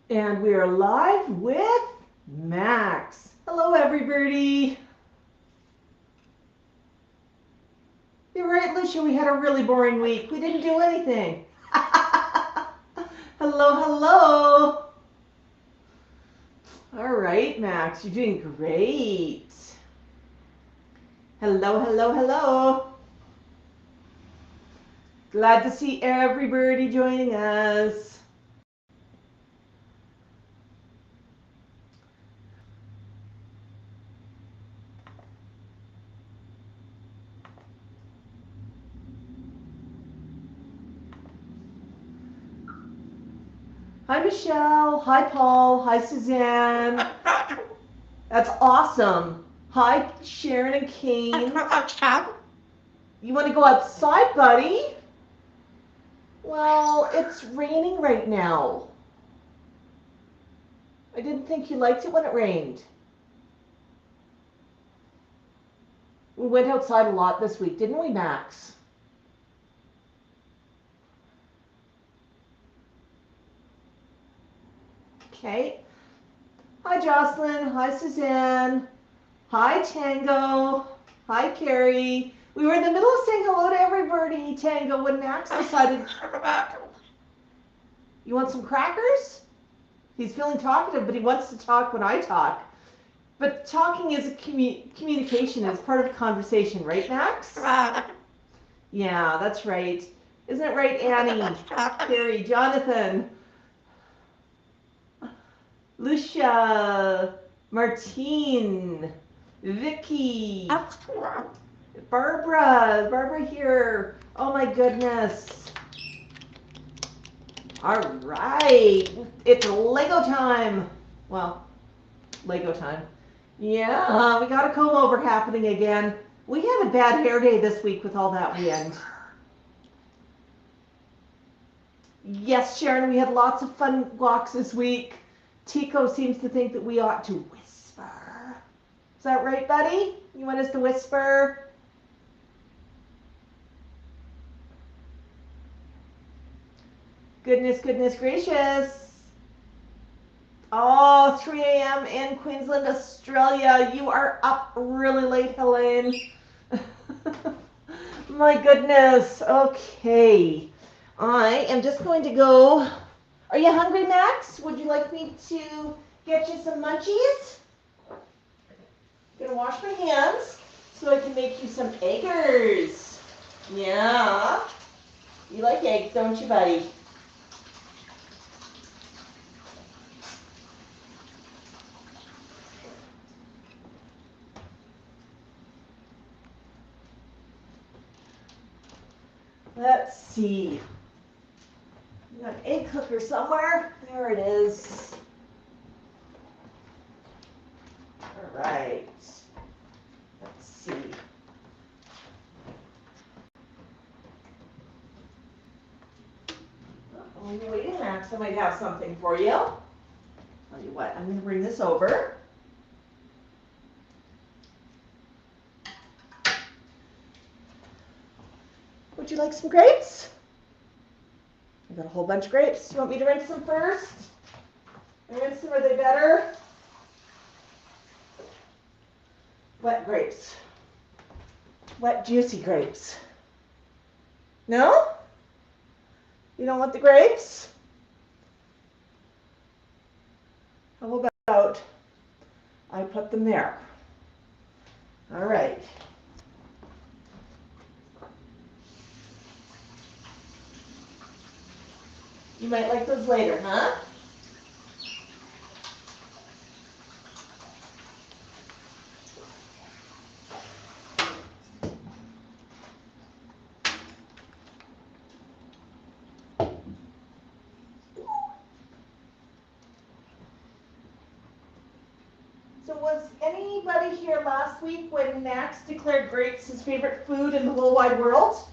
And we are live with Max. Hello, everybody. You're right, Lucia. We had a really boring week. We didn't do anything. Hello, hello. All right, Max. You're doing great. Hello, hello, hello. Glad to see everybody joining us. Hi, Michelle. Hi, Paul. Hi, Suzanne. That's awesome. Hi, Sharon and Kane. You want to go outside, buddy? Well, it's raining right now. I didn't think you liked it when it rained. We went outside a lot this week, didn't we, Max? Okay. Hi, Jocelyn. Hi, Suzanne. Hi, Tango. Hi, Carrie. We were in the middle of saying hello to everybody, Tango, when Max decided... You want some crackers? He's feeling talkative, but he wants to talk when I talk. But talking is a communication, is part of a conversation, right, Max? Yeah, that's right. Isn't it right, Annie, Carrie, Jonathan, Lucia, Martine, Vicky, Barbara here. Oh my goodness. All right, it's Lego time. Well, Lego time. Yeah, we got a comb over happening again. We had a bad hair day this week with all that wind. Yes, Sharon, we had lots of fun walks this week. Tico seems to think that we ought to whisper. Is that right, buddy? You want us to whisper? Goodness, goodness gracious. Oh, 3 a.m. in Queensland, Australia. You are up really late, Helen. My goodness. Okay. I am just going to go. Are you hungry, Max? Would you like me to get you some munchies? I'm gonna wash my hands so I can make you some eggers. Yeah. You like eggs, don't you, buddy? Let's see. We got an egg cooker somewhere. There it is. All right. Let's see. While you're waiting, Max, I might have something for you. Tell you what, I'm going to bring this over. Would you like some grapes? I got a whole bunch of grapes. You want me to rinse them first? Rinse them, are they better? Wet grapes. Wet, juicy grapes. No? You don't want the grapes? How about I put them there? All right. You might like those later, huh? So was anybody here last week when Max declared grapes his favorite food in the whole wide world?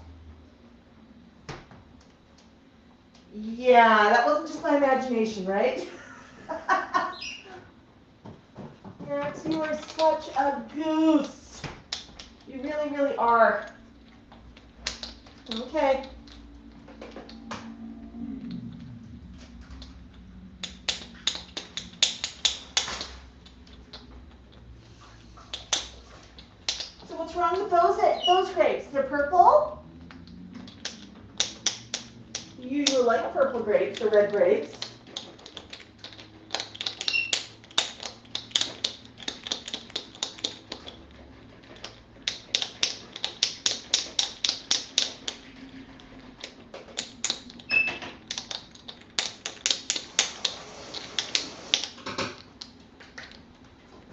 Yeah, that wasn't just my imagination, right? Max, you are such a goose. You really, really are. Okay. What's wrong with those grapes? They're purple? You usually like purple grapes or red grapes.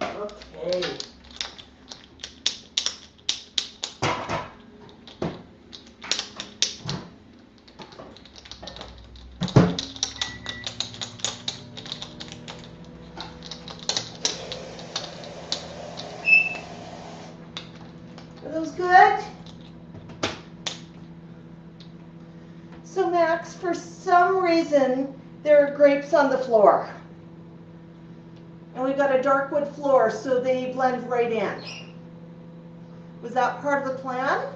Okay. Are those good? So Max, for some reason, there are grapes on the floor. And we've got a dark wood floor, so they blend right in. Was that part of the plan?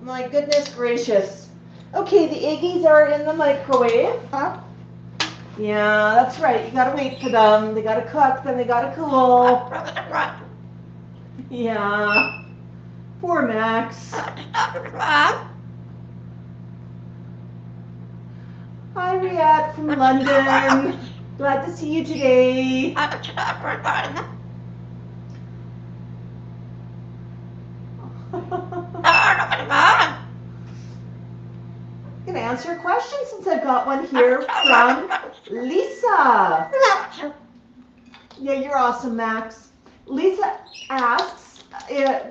My goodness gracious. Okay, the eggies are in the microwave. Huh? Yeah, that's right. You gotta wait for them. They gotta cook, then they gotta cool. Yeah. Poor Max. Hi, Riyadh from London. Glad to see you today. I'm going to answer a question since I've got one here from Lisa. Yeah, you're awesome, Max. Lisa asks,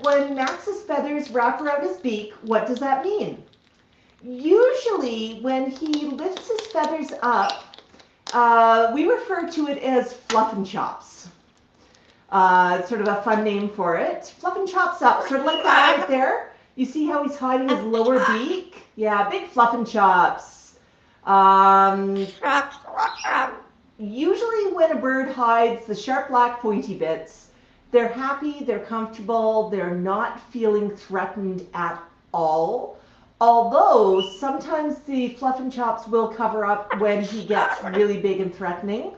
when Max's feathers wrap around his beak, what does that mean? Usually, when he lifts his feathers up, we refer to it as fluff and chops. It's sort of a fun name for it. Fluff and chops up, sort of like that right there. You see how he's hiding his lower beak? Yeah, big fluff and chops. Usually when a bird hides the sharp black pointy bits, they're happy, they're comfortable, they're not feeling threatened at all. Although sometimes the fluff and chops will cover up when he gets really big and threatening.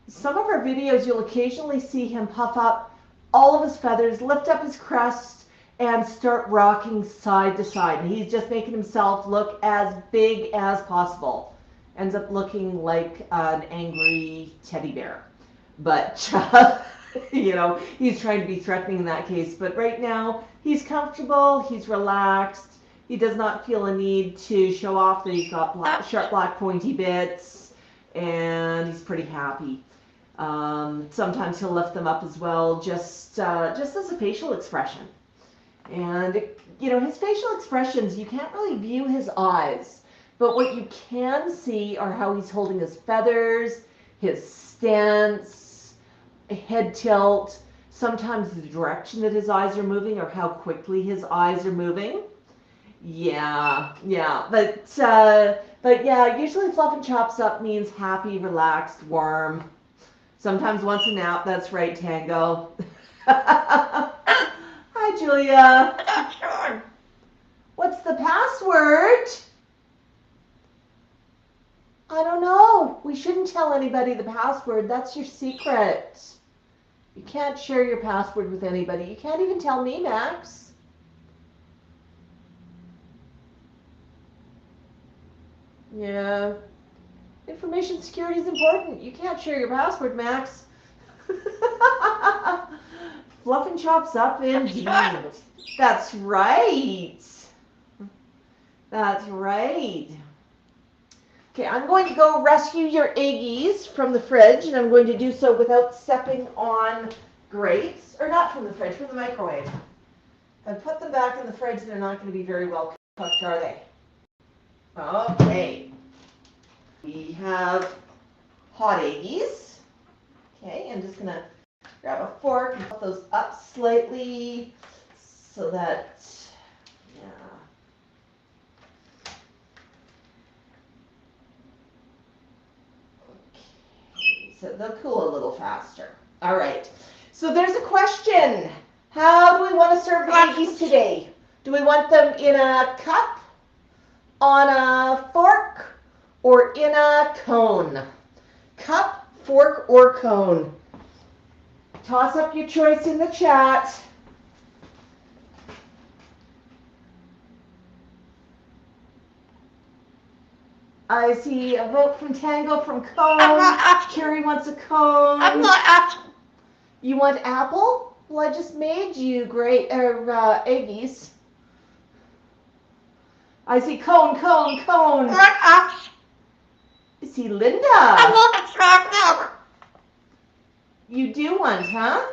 Some of our videos, you'll occasionally see him puff up all of his feathers, lift up his crest, and start rocking side to side. And he's just making himself look as big as possible. Ends up looking like an angry teddy bear. But, you know, he's trying to be threatening in that case. But right now, he's comfortable, he's relaxed. He does not feel a need to show off that he's got sharp black pointy bits. And he's pretty happy. Sometimes he'll lift them up as well, just as a facial expression. And, you know, his facial expressions, you can't really view his eyes. But what you can see are how he's holding his feathers, his stance, head tilt, sometimes the direction that his eyes are moving or how quickly his eyes are moving. Yeah. But yeah, usually fluff and chops up means happy, relaxed, warm. Sometimes wants a nap. That's right, Tango. Hi, Julia. What's the password? I don't know. We shouldn't tell anybody the password. That's your secret. You can't share your password with anybody. You can't even tell me, Max. Yeah. Information security is important. You can't share your password, Max. Fluff and chops up indeed. That's right. That's right. Okay, I'm going to go rescue your eggies from the fridge, and I'm going to do so without stepping on grapes. Or not from the fridge, from the microwave. If I put them back in the fridge, they're not going to be very well cooked, are they? Okay. We have hot eggies. Okay, I'm just going to grab a fork and put those up slightly so that, yeah. Okay, so they'll cool a little faster. All right, so there's a question. How do we want to serve the eggies today? Do we want them in a cup, on a fork, or in a cone? Cup, fork, or cone? Toss up your choice in the chat. I see a vote from Tango from cone. Carrie wants a cone. I'm not apple. You want apple? Well, I just made you eggies. I see cone. I want apple. I see Linda. I want a sour milk. You do want, huh?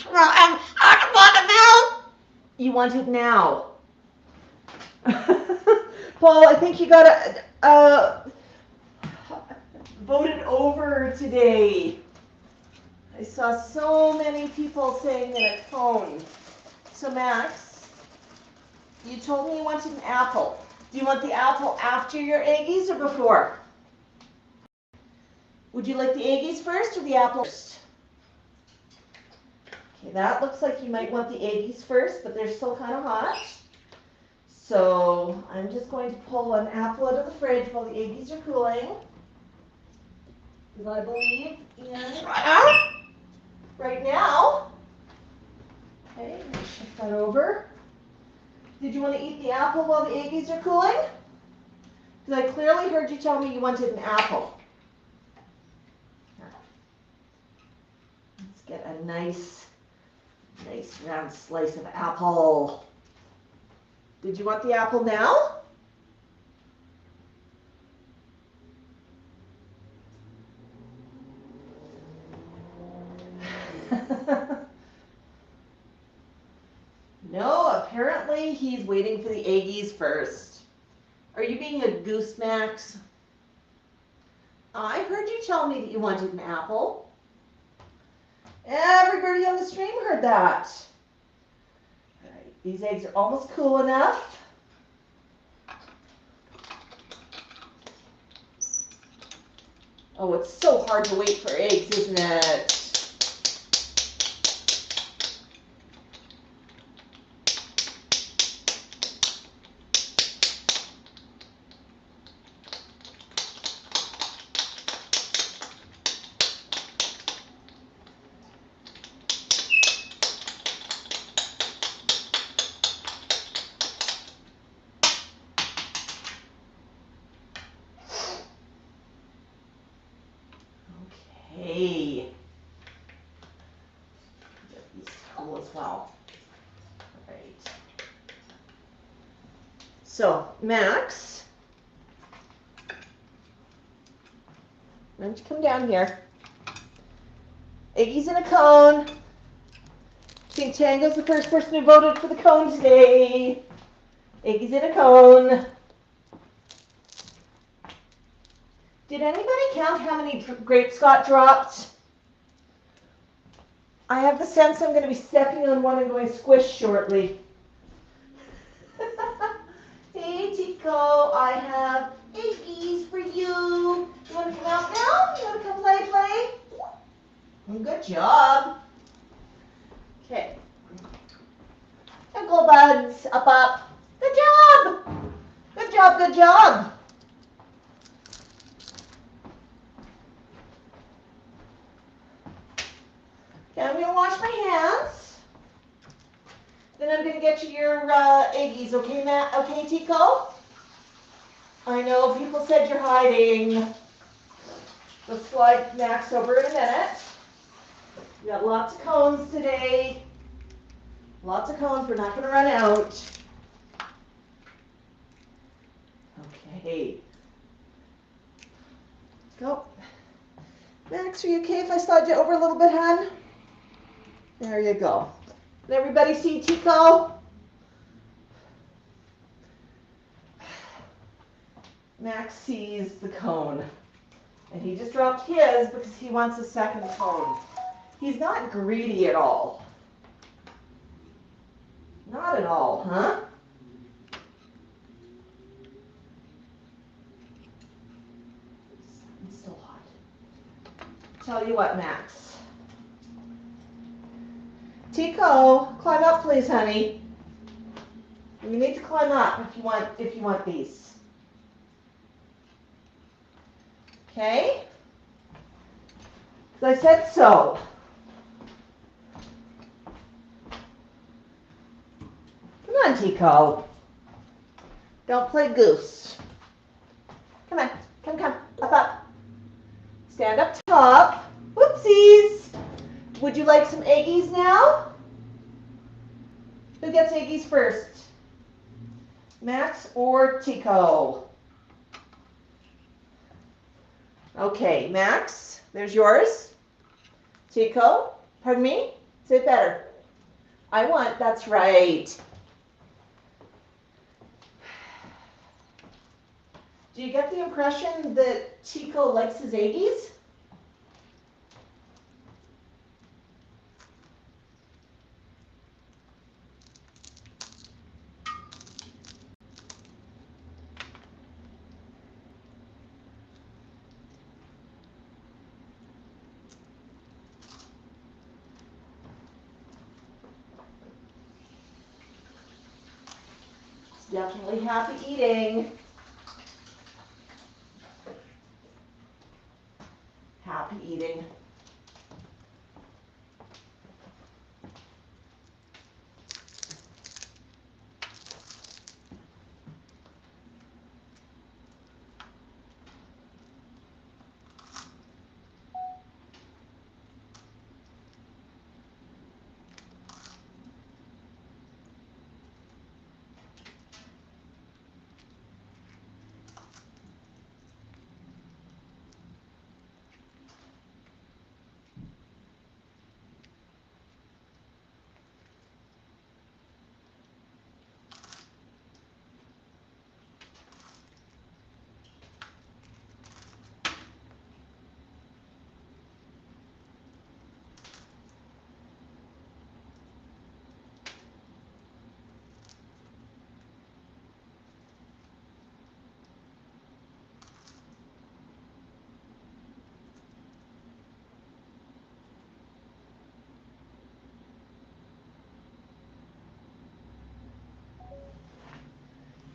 Well, I want a milk. You want it now. Paul, I think you got voted over today. I saw so many people saying that a cone. So Max, you told me you wanted an apple. Do you want the apple after your eggies or before? Would you like the eggies first or the apple first? Okay, that looks like you might want the eggies first, but they're still kind of hot. So I'm just going to pull an apple out of the fridge while the eggies are cooling. Because I believe in right now. Okay, let me shift that over. Did you want to eat the apple while the eggies are cooling? Because I clearly heard you tell me you wanted an apple. Let's get a nice round slice of apple. Did you want the apple now? No, apparently he's waiting for the eggies first. Are you being a goose, Max? I heard you tell me that you wanted an apple. Everybody on the stream heard that. All right, these eggs are almost cool enough. Oh, it's so hard to wait for eggs, isn't it? Okay. Get these cool as well. All right. So, Max, why don't you come down here? Iggy's in a cone. I think Tango's the first person who voted for the cone today. Iggy's in a cone. Did anybody count how many grapes got dropped? I have the sense I'm going to be stepping on one and going squish shortly. Hey, Tico, I have eggies for you. You want to come out now? You want to come play? Well, good job. Okay. Tickle buds, up. Good job. Good job. Okay, I'm going to wash my hands. Then I'm going to get you your eggies, okay, Matt? Okay, Tico? I know people said you're hiding. Let's slide Max over in a minute. We got lots of cones today. Lots of cones. We're not going to run out. Okay. Go. Max, are you okay if I slide you over a little bit, hon? There you go. Did everybody see Tico? Max sees the cone. And he just dropped his because he wants a second cone. He's not greedy at all. Not at all, huh? It's still hot. Tell you what, Max. Tico, climb up, please, honey. You need to climb up if you want these. Okay? I said so. Come on, Tico. Don't play goose. Come on. Come. Up. Stand up top. Whoopsies. Would you like some eggies now? Who gets eggies first? Max or Tico? Okay, Max, there's yours. Tico, pardon me? Say it better. I want, that's right. Do you get the impression that Tico likes his eggies? Definitely happy eating. Happy eating.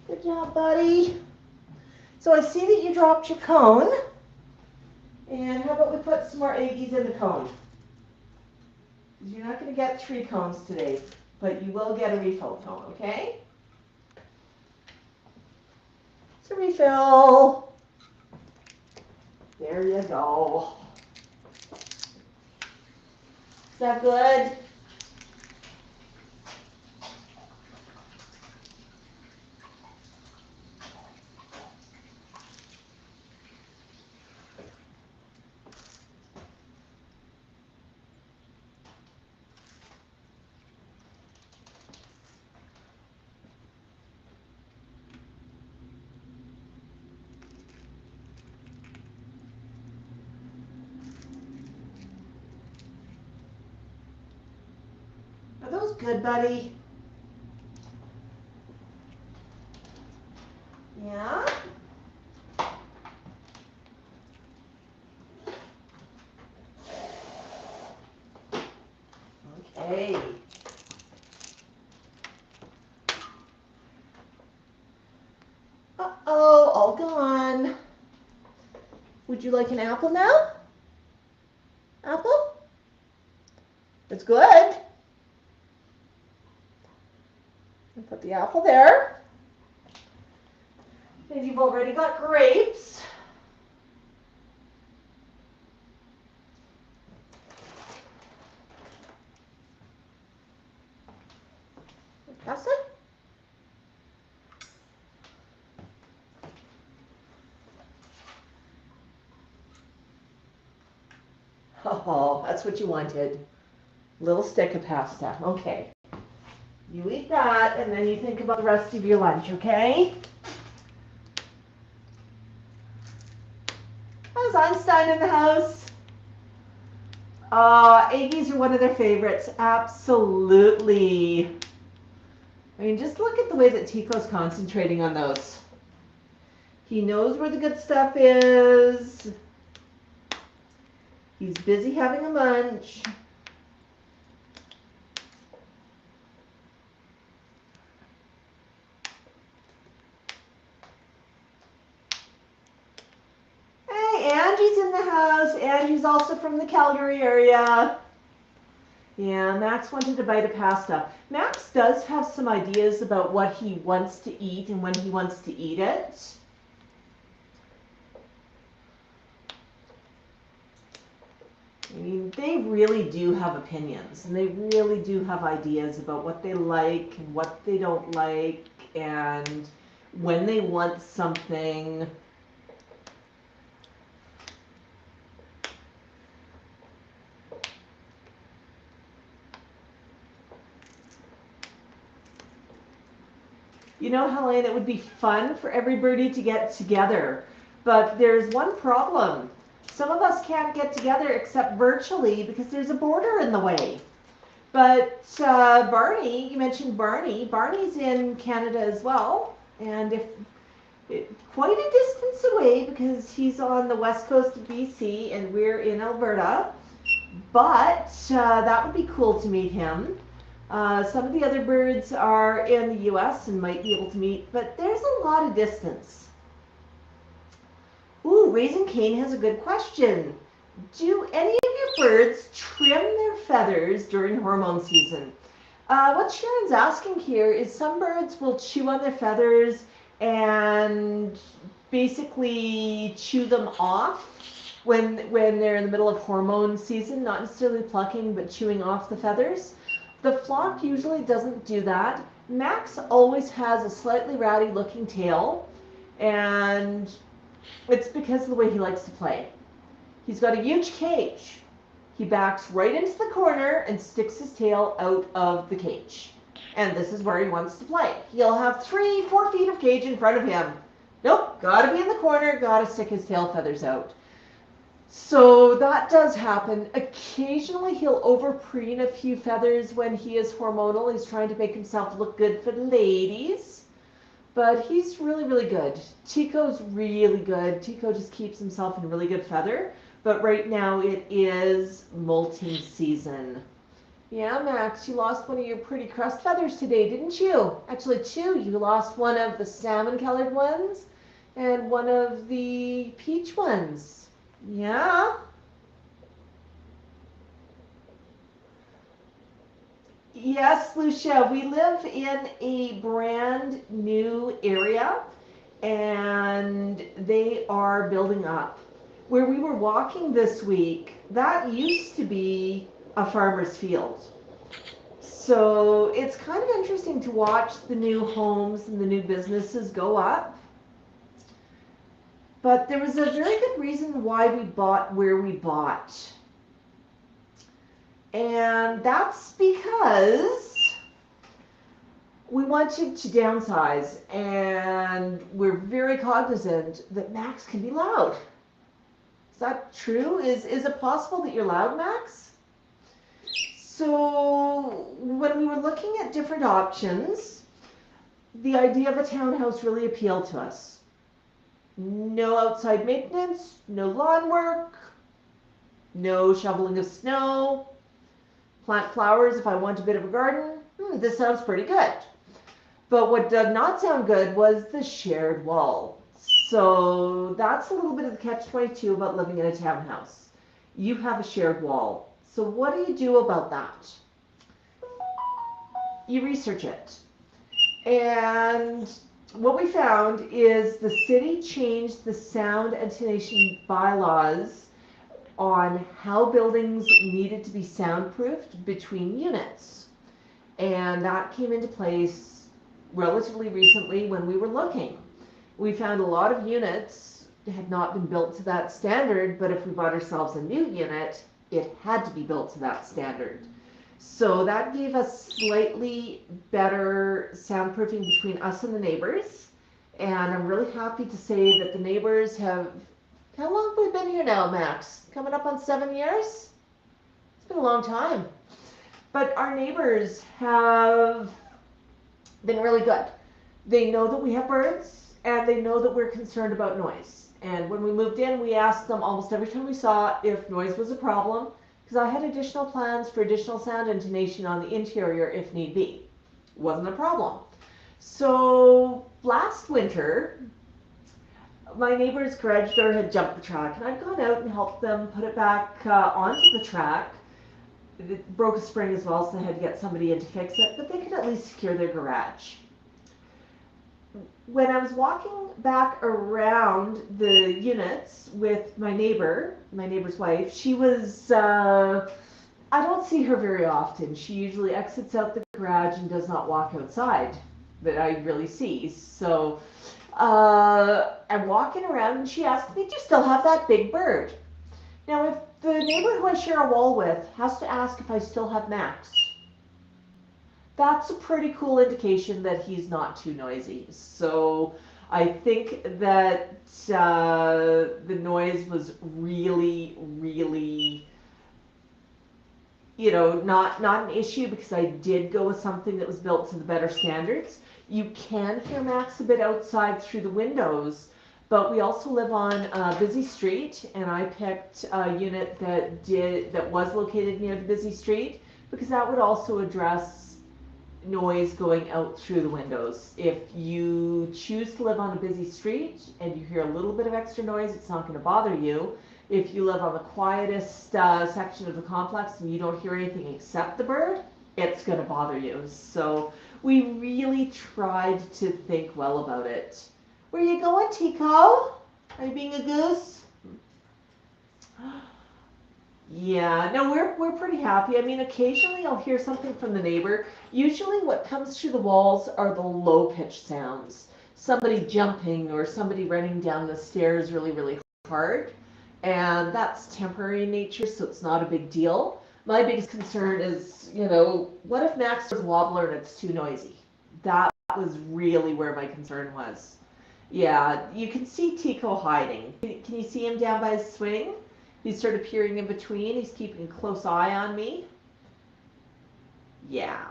Good job, buddy. So I see that you dropped your cone. And how about we put some more eggies in the cone? You're not going to get 3 cones today, but you will get a refill cone, okay? It's a refill. There you go. Is that good? Are those good, buddy? Yeah? Okay. Uh-oh, all gone. Would you like an apple now? Apple? It's good. Put the apple there. And you've already got grapes. Pass it. Oh, that's what you wanted. Little stick of pasta. Okay. You eat that, and then you think about the rest of your lunch, okay? How's Einstein in the house? Eggies are one of their favorites. Absolutely. I mean, just look at the way that Tico's concentrating on those. He knows where the good stuff is. He's busy having a munch. Hey, and Angie's in the house. Angie's also from the Calgary area. Yeah, Max wanted to bite of pasta. Max does have some ideas about what he wants to eat and when he wants to eat it. I mean, they really do have opinions, and they really do have ideas about what they like and what they don't like, and when they want something. You know, Helene, it would be fun for everybody to get together, but there's one problem. Some of us can't get together except virtually because there's a border in the way. But Barney, you mentioned Barney. Barney's in Canada as well, and if quite a distance away because he's on the west coast of BC and we're in Alberta. But that would be cool to meet him. Some of the other birds are in the US and might be able to meet, but there's a lot of distance. Ooh, Raising Cane has a good question. Do any of your birds trim their feathers during hormone season? What Sharon's asking here is some birds will chew on their feathers and basically chew them off when they're in the middle of hormone season, not necessarily plucking, but chewing off the feathers. The flock usually doesn't do that. Max always has a slightly ratty looking tail, and it's because of the way he likes to play. He's got a huge cage. He backs right into the corner and sticks his tail out of the cage. And this is where he wants to play. He'll have 3-4 feet of cage in front of him. Nope, gotta be in the corner, gotta stick his tail feathers out. So that does happen. Occasionally he'll overpreen a few feathers when he is hormonal. He's trying to make himself look good for the ladies. But he's really, really good. Tico's really good. Tico just keeps himself in a really good feather. But right now it is molting season. Yeah, Max, you lost one of your pretty crust feathers today, didn't you? Actually, two. You lost one of the salmon-colored ones and one of the peach ones. Yeah. Yes, Lucia, we live in a brand new area and they are building up. Where we were walking this week, that used to be a farmer's field. So it's kind of interesting to watch the new homes and the new businesses go up. But there was a very good reason why we bought where we bought. And that's because we wanted to downsize, and we're very cognizant that Max can be loud. Is that true? Is it possible that you're loud, Max? So when we were looking at different options, the idea of a townhouse really appealed to us. No outside maintenance, no lawn work, no shoveling of snow, plant flowers if I want a bit of a garden. This sounds pretty good. But what did not sound good was the shared wall. So that's a little bit of the catch-22 about living in a townhouse. You have a shared wall. So what do you do about that? You research it. And what we found is the city changed the sound attenuation bylaws on how buildings needed to be soundproofed between units. And that came into place relatively recently when we were looking. We found a lot of units had not been built to that standard, but if we bought ourselves a new unit, it had to be built to that standard. So that gave us slightly better soundproofing between us and the neighbors. And I'm really happy to say that the neighbors have, how long have we been here now, Max? Coming up on 7 years? It's been a long time. But our neighbors have been really good. They know that we have birds, and they know that we're concerned about noise. And when we moved in, we asked them almost every time we saw if noise was a problem, because I had additional plans for additional sound intonation on the interior if need be. Wasn't a problem. So last winter, my neighbor's garage door had jumped the track, and I'd gone out and helped them put it back onto the track. It broke a spring as well, so they had to get somebody in to fix it, but they could at least secure their garage. When I was walking back around the units with my neighbor's wife, she was, I don't see her very often. She usually exits out the garage and does not walk outside that I really see. So I'm walking around and she asked me, do you still have that big bird? Now, if the neighbor who I share a wall with has to ask if I still have Max, that's a pretty cool indication that he's not too noisy. So I think that the noise was really, really, not an issue, because I did go with something that was built to the better standards. You can hear Max a bit outside through the windows, but we also live on a busy street, and I picked a unit that was located near the busy street, because that would also address noise going out through the windows. If you choose to live on a busy street and you hear a little bit of extra noise, it's not going to bother you. If you live on the quietest section of the complex and you don't hear anything except the bird, it's going to bother you. So we really tried to think well about it. Where you going, Tico? Are you being a goose? Yeah, no, we're pretty happy. I mean, occasionally I'll hear something from the neighbor. Usually what comes through the walls are the low-pitched sounds. Somebody jumping or somebody running down the stairs really, really hard. And that's temporary in nature, so it's not a big deal. My biggest concern is, what if Max is a wobbler and it's too noisy? That was really where my concern was. Yeah, you can see Tico hiding. Can you see him down by his swing? He's sort of peering in between. He's keeping a close eye on me. Yeah.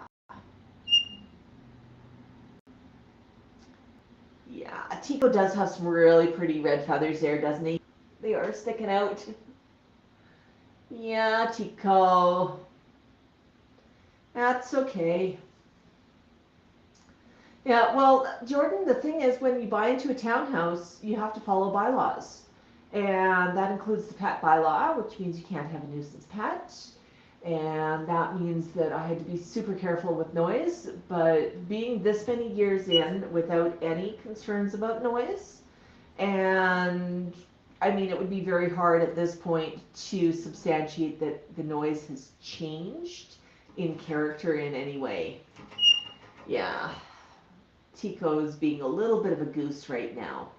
Yeah, Tico does have some really pretty red feathers there, doesn't he? They are sticking out. Yeah, Tico. That's okay. Yeah, well, Jordan, the thing is, when you buy into a townhouse, you have to follow bylaws. And that includes the pet bylaw, which means you can't have a nuisance pet. And that means that I had to be super careful with noise. But being this many years in without any concerns about noise, and I mean, it would be very hard at this point to substantiate that the noise has changed in character in any way. Yeah. Tico's being a little bit of a goose right now.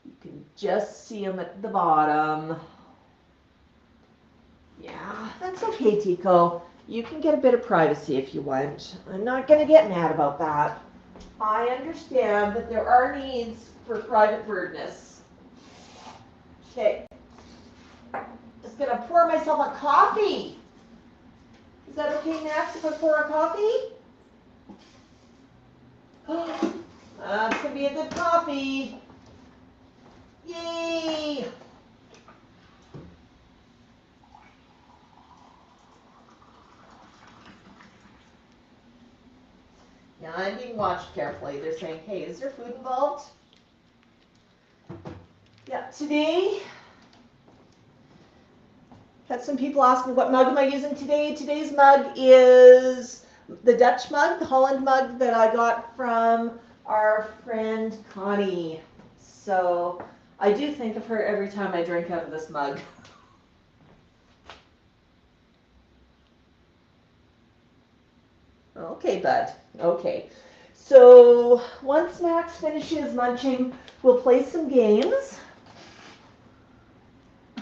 You can just see him at the bottom. Yeah, that's okay, Tico. You can get a bit of privacy if you want. I'm not going to get mad about that. I understand that there are needs for private birdness. Okay. Just going to pour myself a coffee. Is that okay, Max, if I pour a coffee? That's going to be a good coffee. Yay! Yeah, I'm being watched carefully. They're saying, hey, is there food involved? Yeah, today, had some people ask me what mug am I using today. Today's mug is the Dutch mug, the Holland mug that I got from our friend Connie. So I do think of her every time I drink out of this mug. Okay, bud. Okay. So once Max finishes munching, we'll play some games.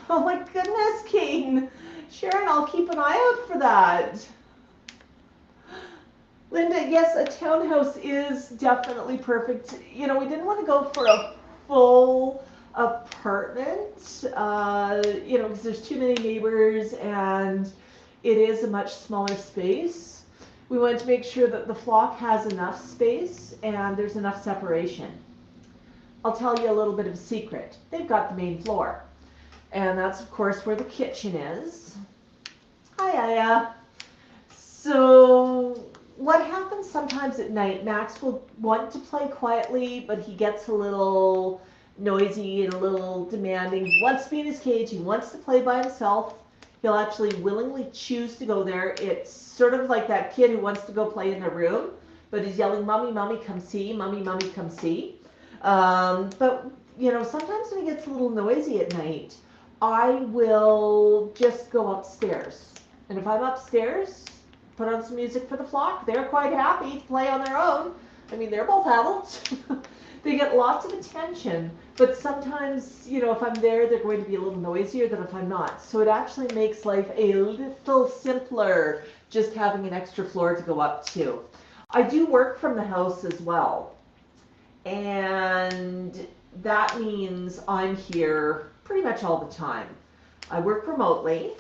Oh my goodness, Kane. Sharon, I'll keep an eye out for that. Linda, yes, a townhouse is definitely perfect. We didn't want to go for a full apartment, because there's too many neighbors and it is a much smaller space. We wanted to make sure that the flock has enough space and there's enough separation. I'll tell you a little bit of a secret. They've got the main floor. And that's, of course, where the kitchen is. Hi, Aya. So what happens sometimes at night, Max will want to play quietly, but he gets a little noisy and a little demanding. He wants to be in his cage. He wants to play by himself. He'll actually willingly choose to go there. It's sort of like that kid who wants to go play in their room, but he's yelling, "Mommy, mommy, come see. Mommy, mommy, come see." But, sometimes when he gets a little noisy at night, I will just go upstairs. And if I'm upstairs, put on some music for the flock. They're quite happy to play on their own. I mean, they're both adults. They get lots of attention, but sometimes, if I'm there, they're going to be a little noisier than if I'm not. So it actually makes life a little simpler just having an extra floor to go up to. I do work from the house as well, and that means I'm here pretty much all the time. I work remotely,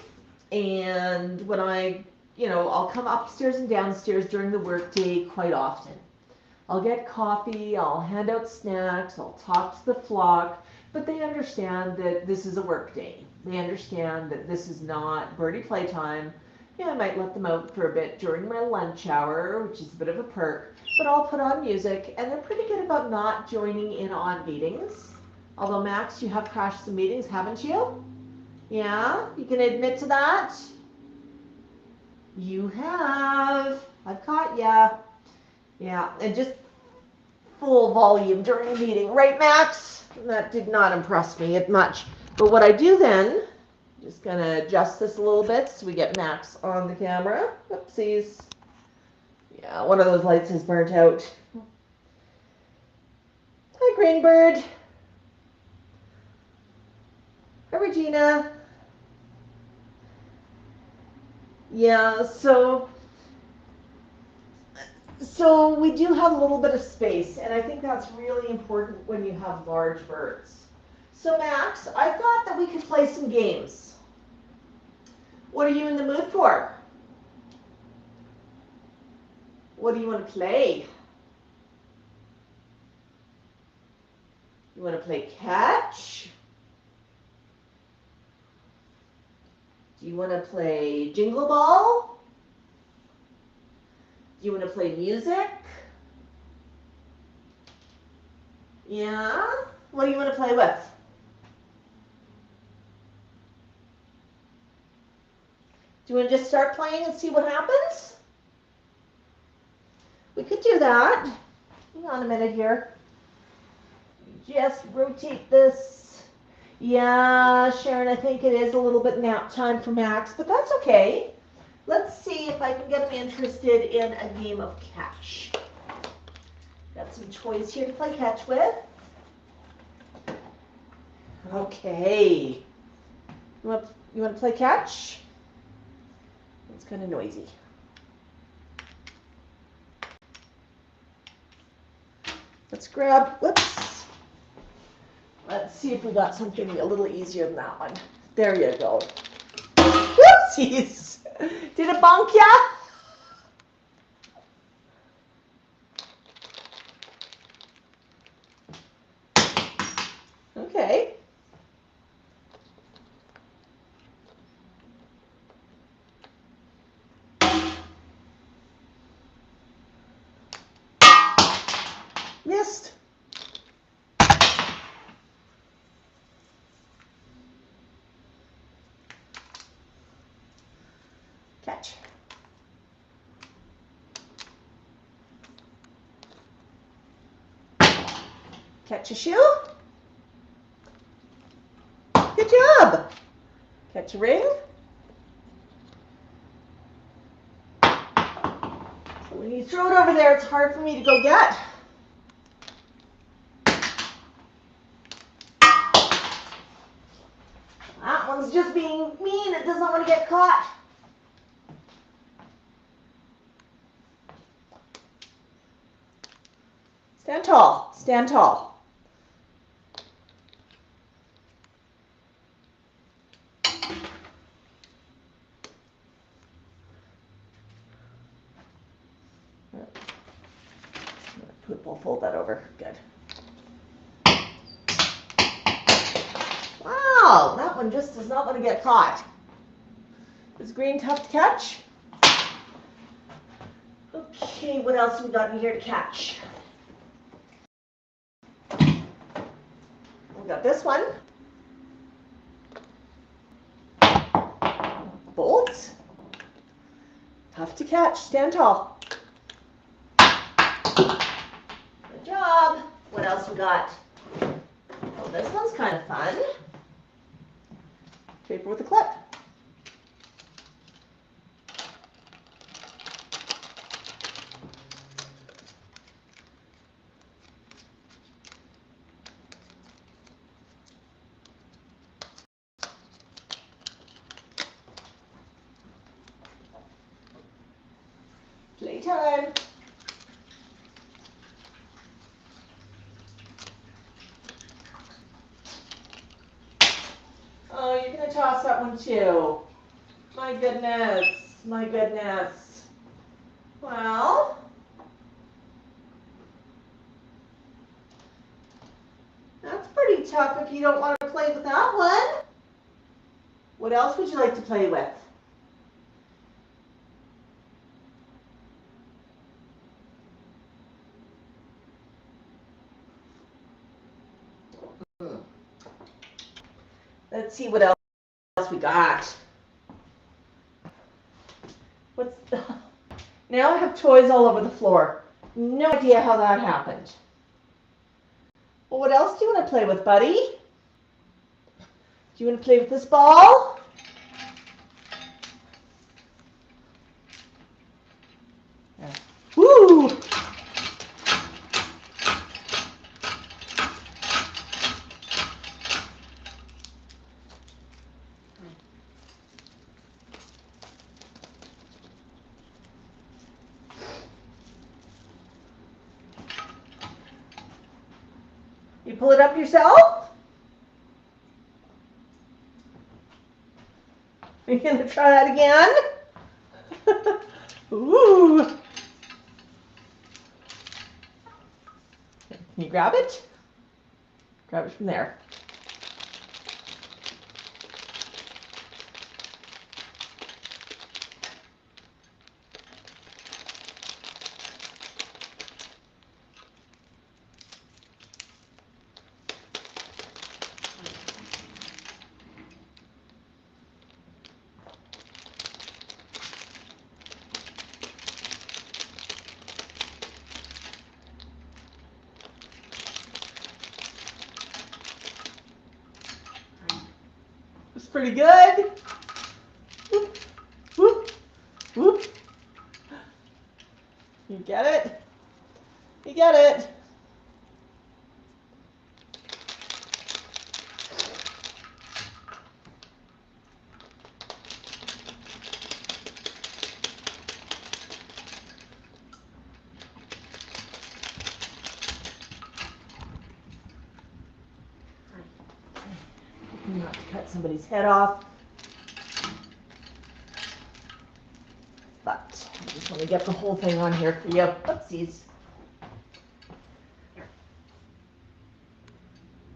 and when I'll come upstairs and downstairs during the workday quite often. I'll get coffee, I'll hand out snacks, I'll talk to the flock, but they understand that this is a work day. They understand that this is not Birdie playtime. I might let them out for a bit during my lunch hour, which is a bit of a perk, but I'll put on music, and they're pretty good about not joining in on meetings. Although, Max, you have crashed some meetings, haven't you? Yeah? You can admit to that? You have. I've caught ya. Yeah, and just full volume during a meeting. Right, Max? That did not impress me much. But what I do then, just going to adjust this a little bit so we get Max on the camera. Oopsies. Yeah, one of those lights is burnt out. Hi, Greenbird. Hi, Regina. Yeah, so we do have a little bit of space, and I think that's really important when you have large birds. So Max, I thought that we could play some games. What are you in the mood for? What do you want to play? You want to play catch? Do you want to play Jingle Ball? Do you want to play music? Yeah? What do you want to play with? Do you want to just start playing and see what happens? We could do that. Hang on a minute here. Just rotate this. Yeah, Sharon, I think it is a little bit nap time for Max, but that's okay. Let's see if I can get him interested in a game of catch. Got some toys here to play catch with. Okay. You want to play catch? It's kind of noisy. Let's grab, whoops. Let's see if we got something a little easier than that one. There you go. Whoopsies. Did it bonk ya? Okay. Missed. Catch. Catch a shoe. Good job. Catch a ring. So when you throw it over there, it's hard for me to go get. That one's just being mean. It does not want to get caught. Stand tall. Stand tall. We'll fold that over. Good. Wow, that one just does not want to get caught. Is green tough to catch? Okay, what else have we got in here to catch? We got this one. Bolts. Tough to catch. Stand tall. Good job. What else we got? Oh, this one's kind of fun. Paper with a clip. Playtime. Oh, you're going to toss that one too. My goodness. My goodness. Well, that's pretty tough if you don't want to play with that one. What else would you like to play with? Let's see what else we got. What's the... Now I have toys all over the floor. No idea how that happened. Well, what else do you want to play with, buddy? Do you want to play with this ball? Yeah. Woo! You pull it up yourself? Are you going to try that again? Ooh. Can you grab it? Grab it from there. It's pretty good. Whoop, whoop, whoop. You get it? You get it. Not to cut somebody's head off. But I just want to get the whole thing on here for you. Oopsies.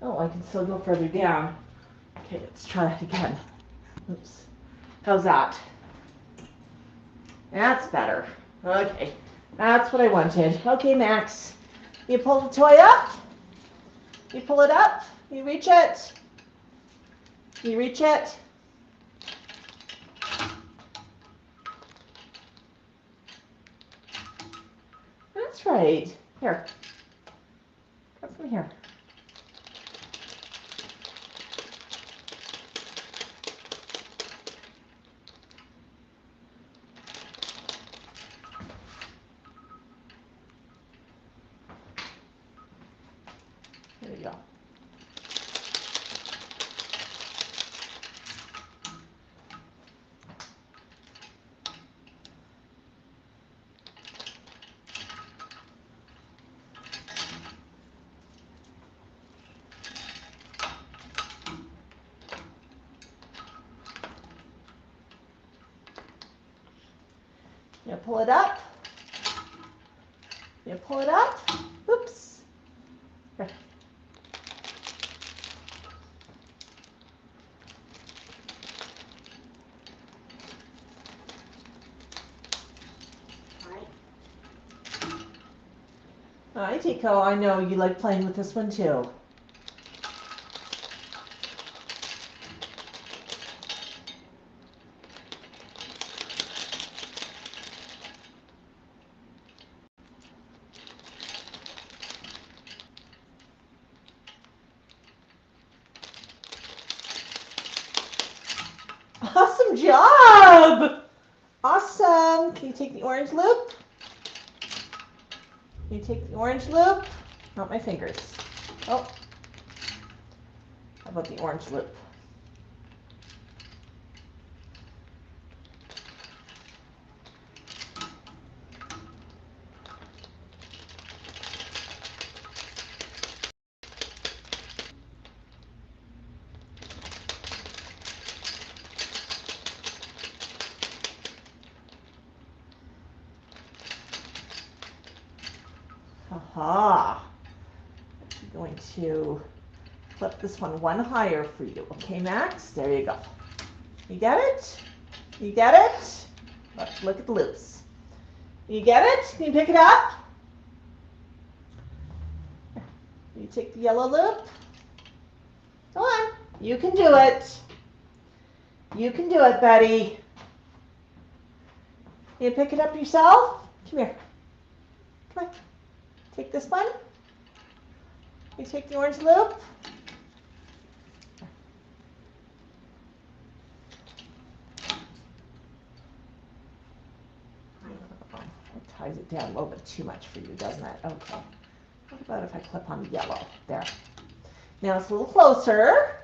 Oh, I can still go further down. Okay, let's try that again. Oops. How's that? That's better. Okay, that's what I wanted. Okay, Max. You pull the toy up. You pull it up. You reach it. You reach it. That's right. Here. Come from here. There you go. You pull it up. You pull it up. Oops. Here. Hi, Tico. I know you like playing with this one too. Good job. Awesome. Can you take the orange loop? Can you take the orange loop? Not my fingers. Oh. How about the orange loop? Aha. I'm going to flip this one higher for you. Okay, Max? There you go. You get it? You get it? Look at the loops. You get it? Can you pick it up? You take the yellow loop. Go on. You can do it. You can do it, buddy. You pick it up yourself? Come here. Come on. Take this one. You take the orange loop. It ties it down a little bit too much for you, doesn't it? Okay. What about if I clip on the yellow? There. Now it's a little closer.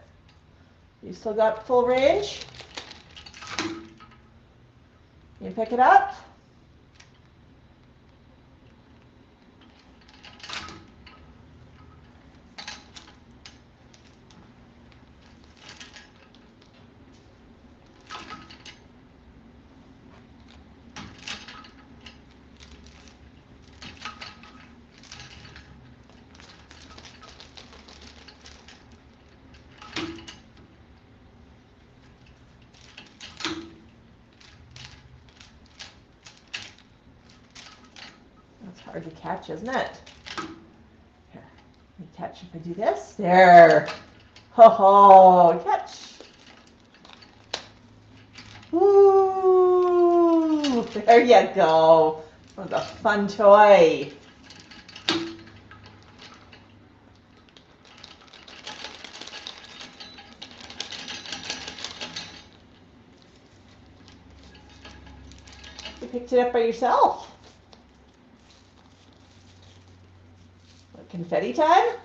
You still got full range. You pick it up. It's hard to catch, isn't it? Here, let me catch if I do this. There. Ho ho, catch. Ooh, there you go. That was a fun toy. You picked it up by yourself. What, confetti time?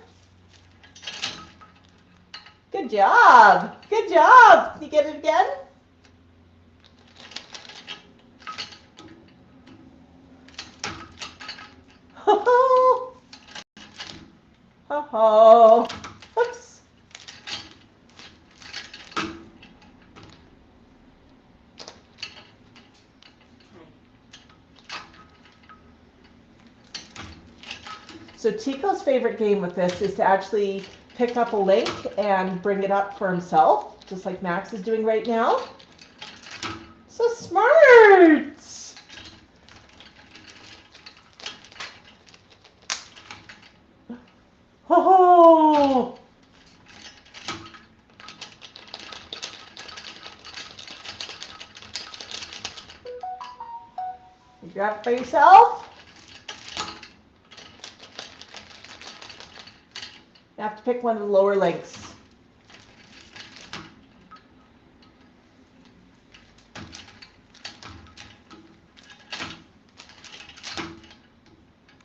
Good job. Good job. Can you get it again? Ho ho. Ho ho. Oops. So Tico's favorite game with this is to actually pick up a link and bring it up for himself, just like Max is doing right now. So smart! Ho ho! You grab it by yourself. You have to pick one of the lower links.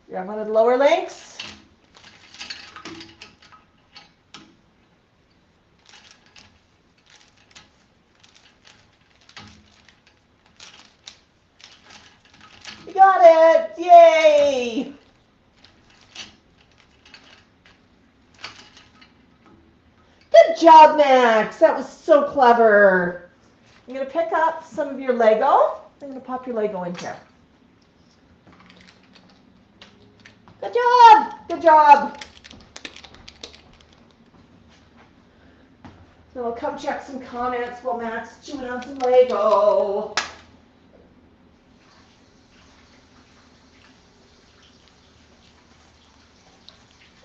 Grab one of the lower links. You got it! Yay! Good job, Max. That was so clever. I'm going to pick up some of your Lego. I'm going to pop your Lego in here. Good job. Good job. So we'll come check some comments while Max is chewing on some Lego.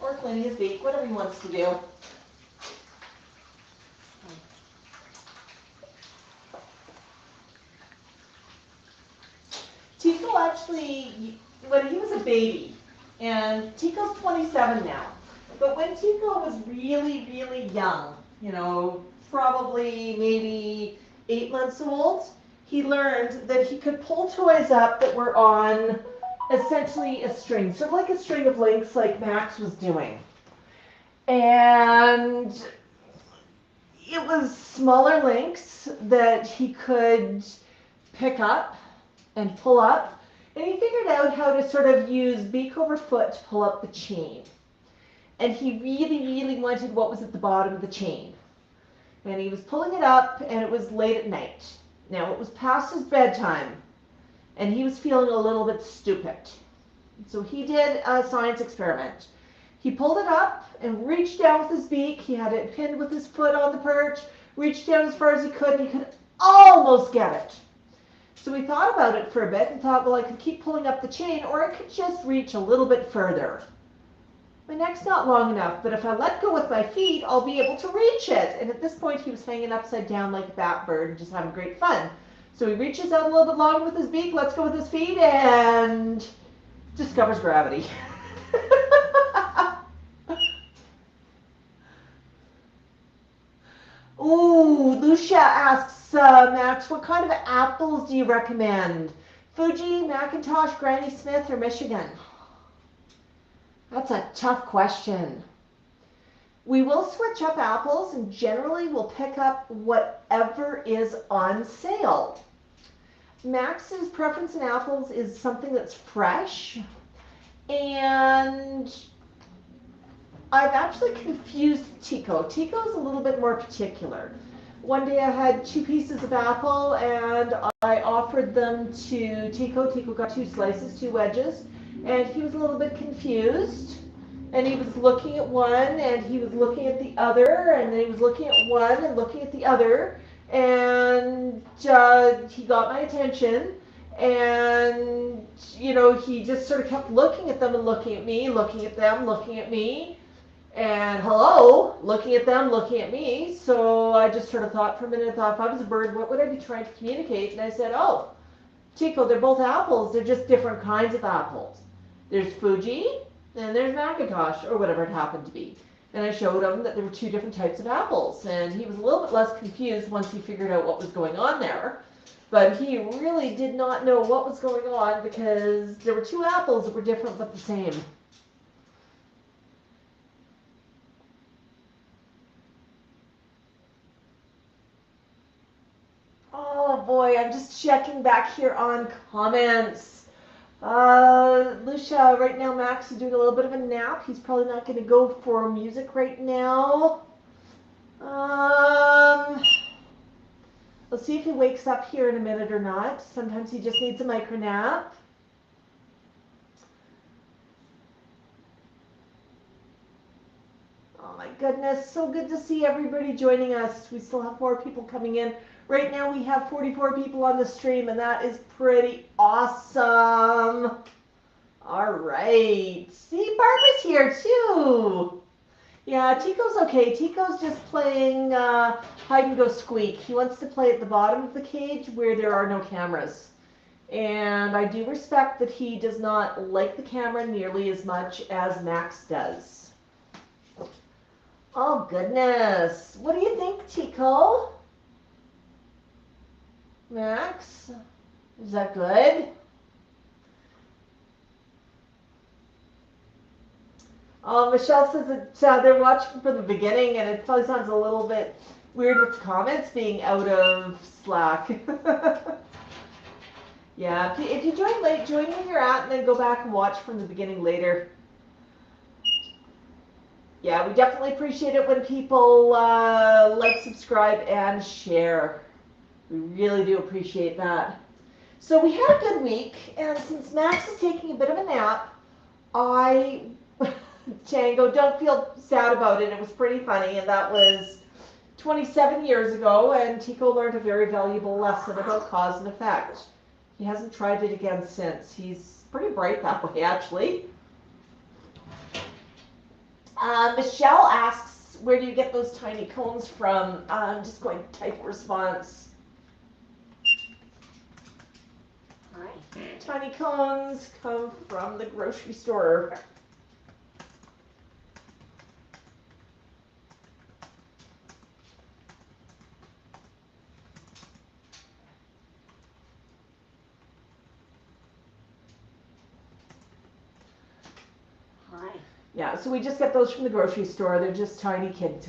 Or cleaning his beak, whatever he wants to do. Tico actually, when he was a baby, and Tico's 27 now, but when Tico was really, really young, you know, probably maybe 8 months old, he learned that he could pull toys up that were on essentially a string, sort of like a string of links like Max was doing. And it was smaller links that he could pick up and pull up. And he figured out how to sort of use beak over foot to pull up the chain. And he really, really wanted what was at the bottom of the chain. And he was pulling it up, and it was late at night. Now, it was past his bedtime, and he was feeling a little bit stupid. So he did a science experiment. He pulled it up and reached down with his beak. He had it pinned with his foot on the perch, reached down as far as he could, and he could almost get it. So he thought about it for a bit and thought, well, I could keep pulling up the chain, or I could just reach a little bit further. My neck's not long enough, but if I let go with my feet, I'll be able to reach it. And at this point, he was hanging upside down like a bat bird and just having great fun. So he reaches out a little bit longer with his beak, lets go with his feet, and discovers gravity. Ooh, Lucia asks, Max, what kind of apples do you recommend? Fuji, Macintosh, Granny Smith, or Michigan? That's a tough question. We will switch up apples, and generally we'll pick up whatever is on sale. Max's preference in apples is something that's fresh, and I've actually confused Tico. Tico's a little bit more particular. One day I had 2 pieces of apple, and I offered them to Tico. Tico got 2 slices, 2 wedges, and he was a little bit confused. And he was looking at one, and he was looking at the other, and then he was looking at one and looking at the other, and he got my attention, and, you know, he just sort of kept looking at them and looking at me, looking at them, looking at me, and hello, looking at them, looking at me. So I just sort of thought for a minute, if I was a bird, what would I be trying to communicate? And I said, oh, Tico, they're both apples, they're just different kinds of apples. There's Fuji, and there's Macintosh, or whatever it happened to be. And I showed him that there were 2 different types of apples, and he was a little bit less confused once he figured out what was going on there. But he really did not know what was going on, because there were 2 apples that were different but the same. Oh boy, I'm just checking back here on comments. Lucia, right now Max is doing a little bit of a nap. He's probably not going to go for music right now. Let's see if he wakes up here in a minute or not. Sometimes he just needs a micro nap. Oh my goodness, so good to see everybody joining us. We still have more people coming in. Right now we have 44 people on the stream, and that is pretty awesome. All right. See, Barbara's here too. Yeah, Tico's okay. Tico's just playing hide and go squeak. He wants to play at the bottom of the cage where there are no cameras. And I do respect that he does not like the camera nearly as much as Max does. Oh, goodness. What do you think, Tico? Max? Is that good? Michelle says that they're watching from the beginning, and it probably sounds a little bit weird with the comments being out of Slack. Yeah, if you join late, join when you're at, and then go back and watch from the beginning later. Yeah, we definitely appreciate it when people like, subscribe, and share. We really do appreciate that. So we had a good week, and since Max is taking a bit of a nap, Django, don't feel sad about it. It was pretty funny, and that was 27 years ago, and Tico learned a very valuable lesson about cause and effect. He hasn't tried it again since. He's pretty bright that way, actually. Michelle asks, where do you get those tiny cones from? I'm just going to type a response. Tiny cones come from the grocery store. Yeah, so we just get those from the grocery store. They're just tiny kid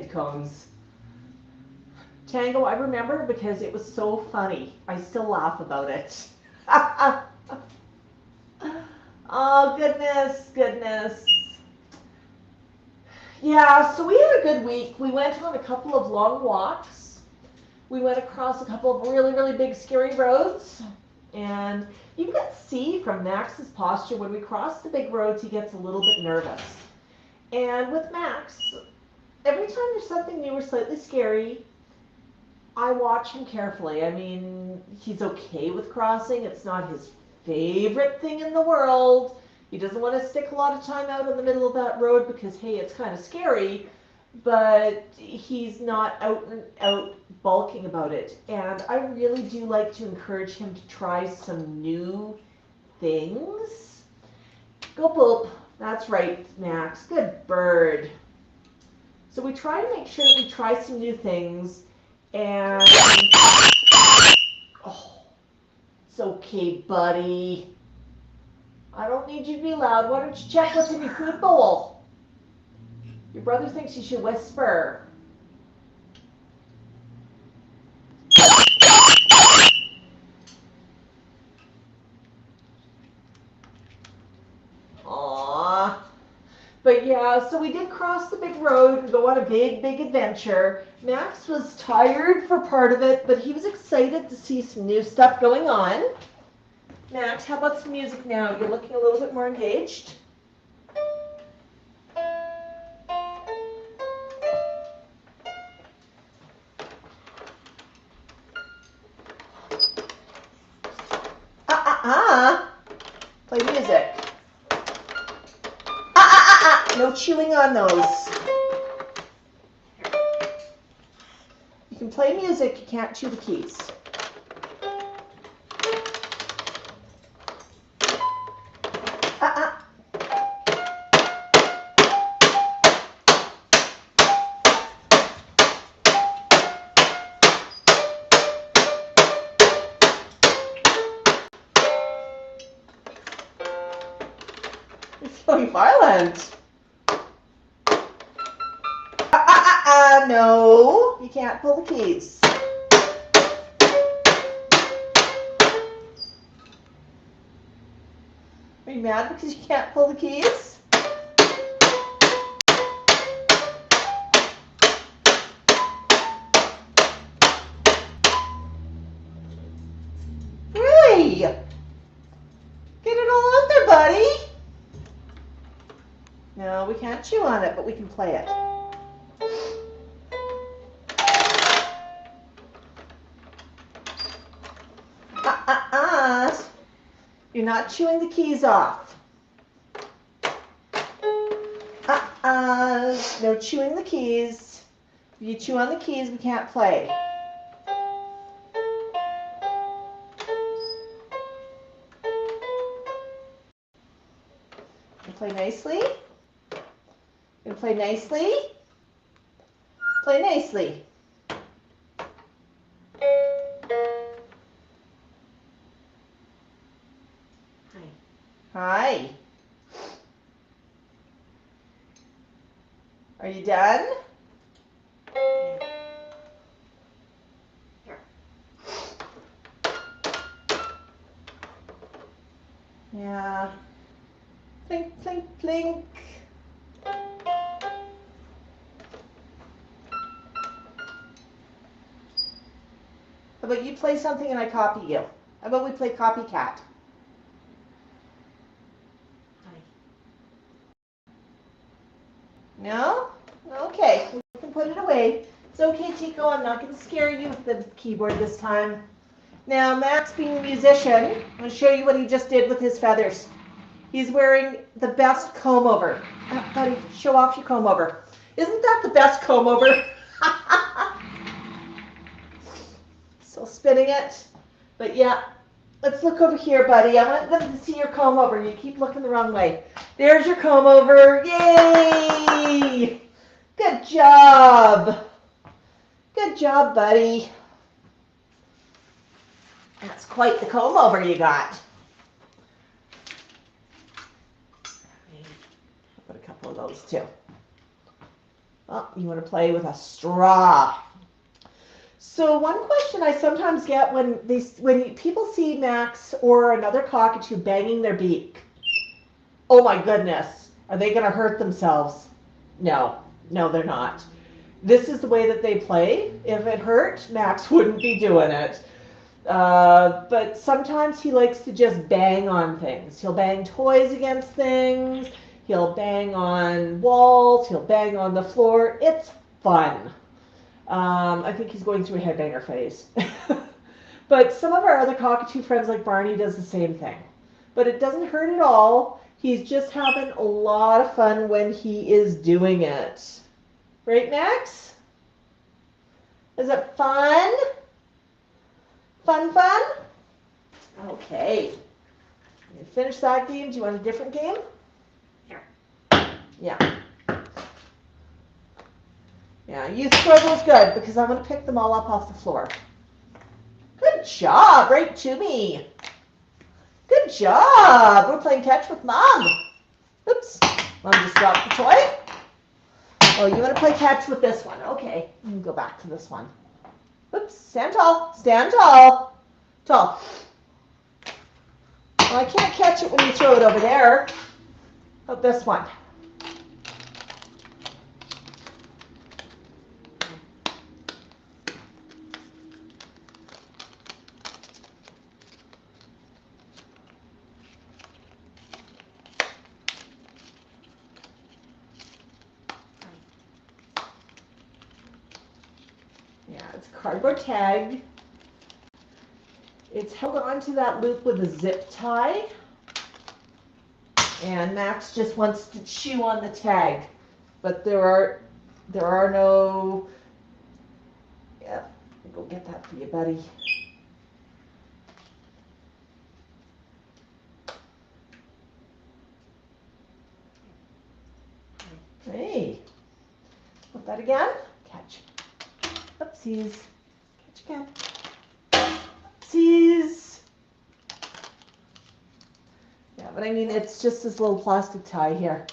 cones. Tango, I remember because it was so funny. I still laugh about it. Oh, goodness, goodness. Yeah, so we had a good week. We went on a couple of long walks. We went across a couple of really, really big, scary roads. And you can see from Max's posture, when we cross the big roads, he gets a little bit nervous. And with Max, every time there's something new or slightly scary, I watch him carefully. I mean, he's okay with crossing. It's not his favorite thing in the world. He doesn't want to stick a lot of time out in the middle of that road because, hey, it's kind of scary, but he's not out and out balking about it. And I really do like to encourage him to try some new things. Go Boop. That's right, Max. Good bird. So we try to make sure that we try some new things. And, oh, it's okay, buddy. I don't need you to be loud. Why don't you check what's in your food bowl? Your brother thinks you should whisper. Aww. But yeah, so we did cross the big road and go on a big, big adventure. Max was tired for part of it, but he was excited to see some new stuff going on. Max, how about some music now? You're looking a little bit more engaged. Play music. No chewing on those. You can play music, you can't chew the keys. It's going violent. No, you can't pull the keys. Are you mad because you can't pull the keys? Really? Get it all out there, buddy. No, we can't chew on it, but we can play it. You're not chewing the keys off. No chewing the keys. If you chew on the keys, we can't play. You play nicely. You play nicely. Play nicely. Hi. Are you done? Yeah. Plink, plink, plink. How about you play something and I copy you? How about we play copycat? No? Okay, we can put it away. It's okay, Tico, I'm not going to scare you with the keyboard this time. Now, Max, being a musician, I'm going to show you what he just did with his feathers. He's wearing the best comb over. Buddy, show off your comb over. Isn't that the best comb over? Still spinning it. But yeah, let's look over here, buddy. I want them to see your comb over. You keep looking the wrong way. There's your comb over. Yay! Good job. Good job, buddy. That's quite the comb over you got. Put a couple of those too. Oh, you want to play with a straw. So one question I sometimes get when people see Max or another cockatoo banging their beak, oh my goodness, are they going to hurt themselves? No, they're not. This is the way that they play. If it hurt, Max wouldn't be doing it. But sometimes he likes to just bang on things. He'll bang toys against things. He'll bang on walls. He'll bang on the floor. It's fun. I think he's going through a headbanger phase. But some of our other cockatoo friends like Barney does the same thing. But it doesn't hurt at all. He's just having a lot of fun when he is doing it. Right, Max? Is it fun? Fun? Okay. You finish that game. Do you want a different game? Here. Yeah. Yeah, you throw those good because I'm going to pick them all up off the floor. Good job. Right to me. Good job. We're playing catch with Mom. Oops. Mom just dropped the toy. Oh, you want to play catch with this one. Okay. Let me go back to this one. Oops. Stand tall. Stand tall. Tall. Well, I can't catch it when you throw it over there. How about this one? Yeah, it's cardboard tag. It's held onto that loop with a zip tie. And Max just wants to chew on the tag. But there are no... Yeah, I'll go get that for you, buddy. Hey, put that again. Catch. Oopsies. Catch again. Oopsies. Yeah, but I mean, it's just this little plastic tie here.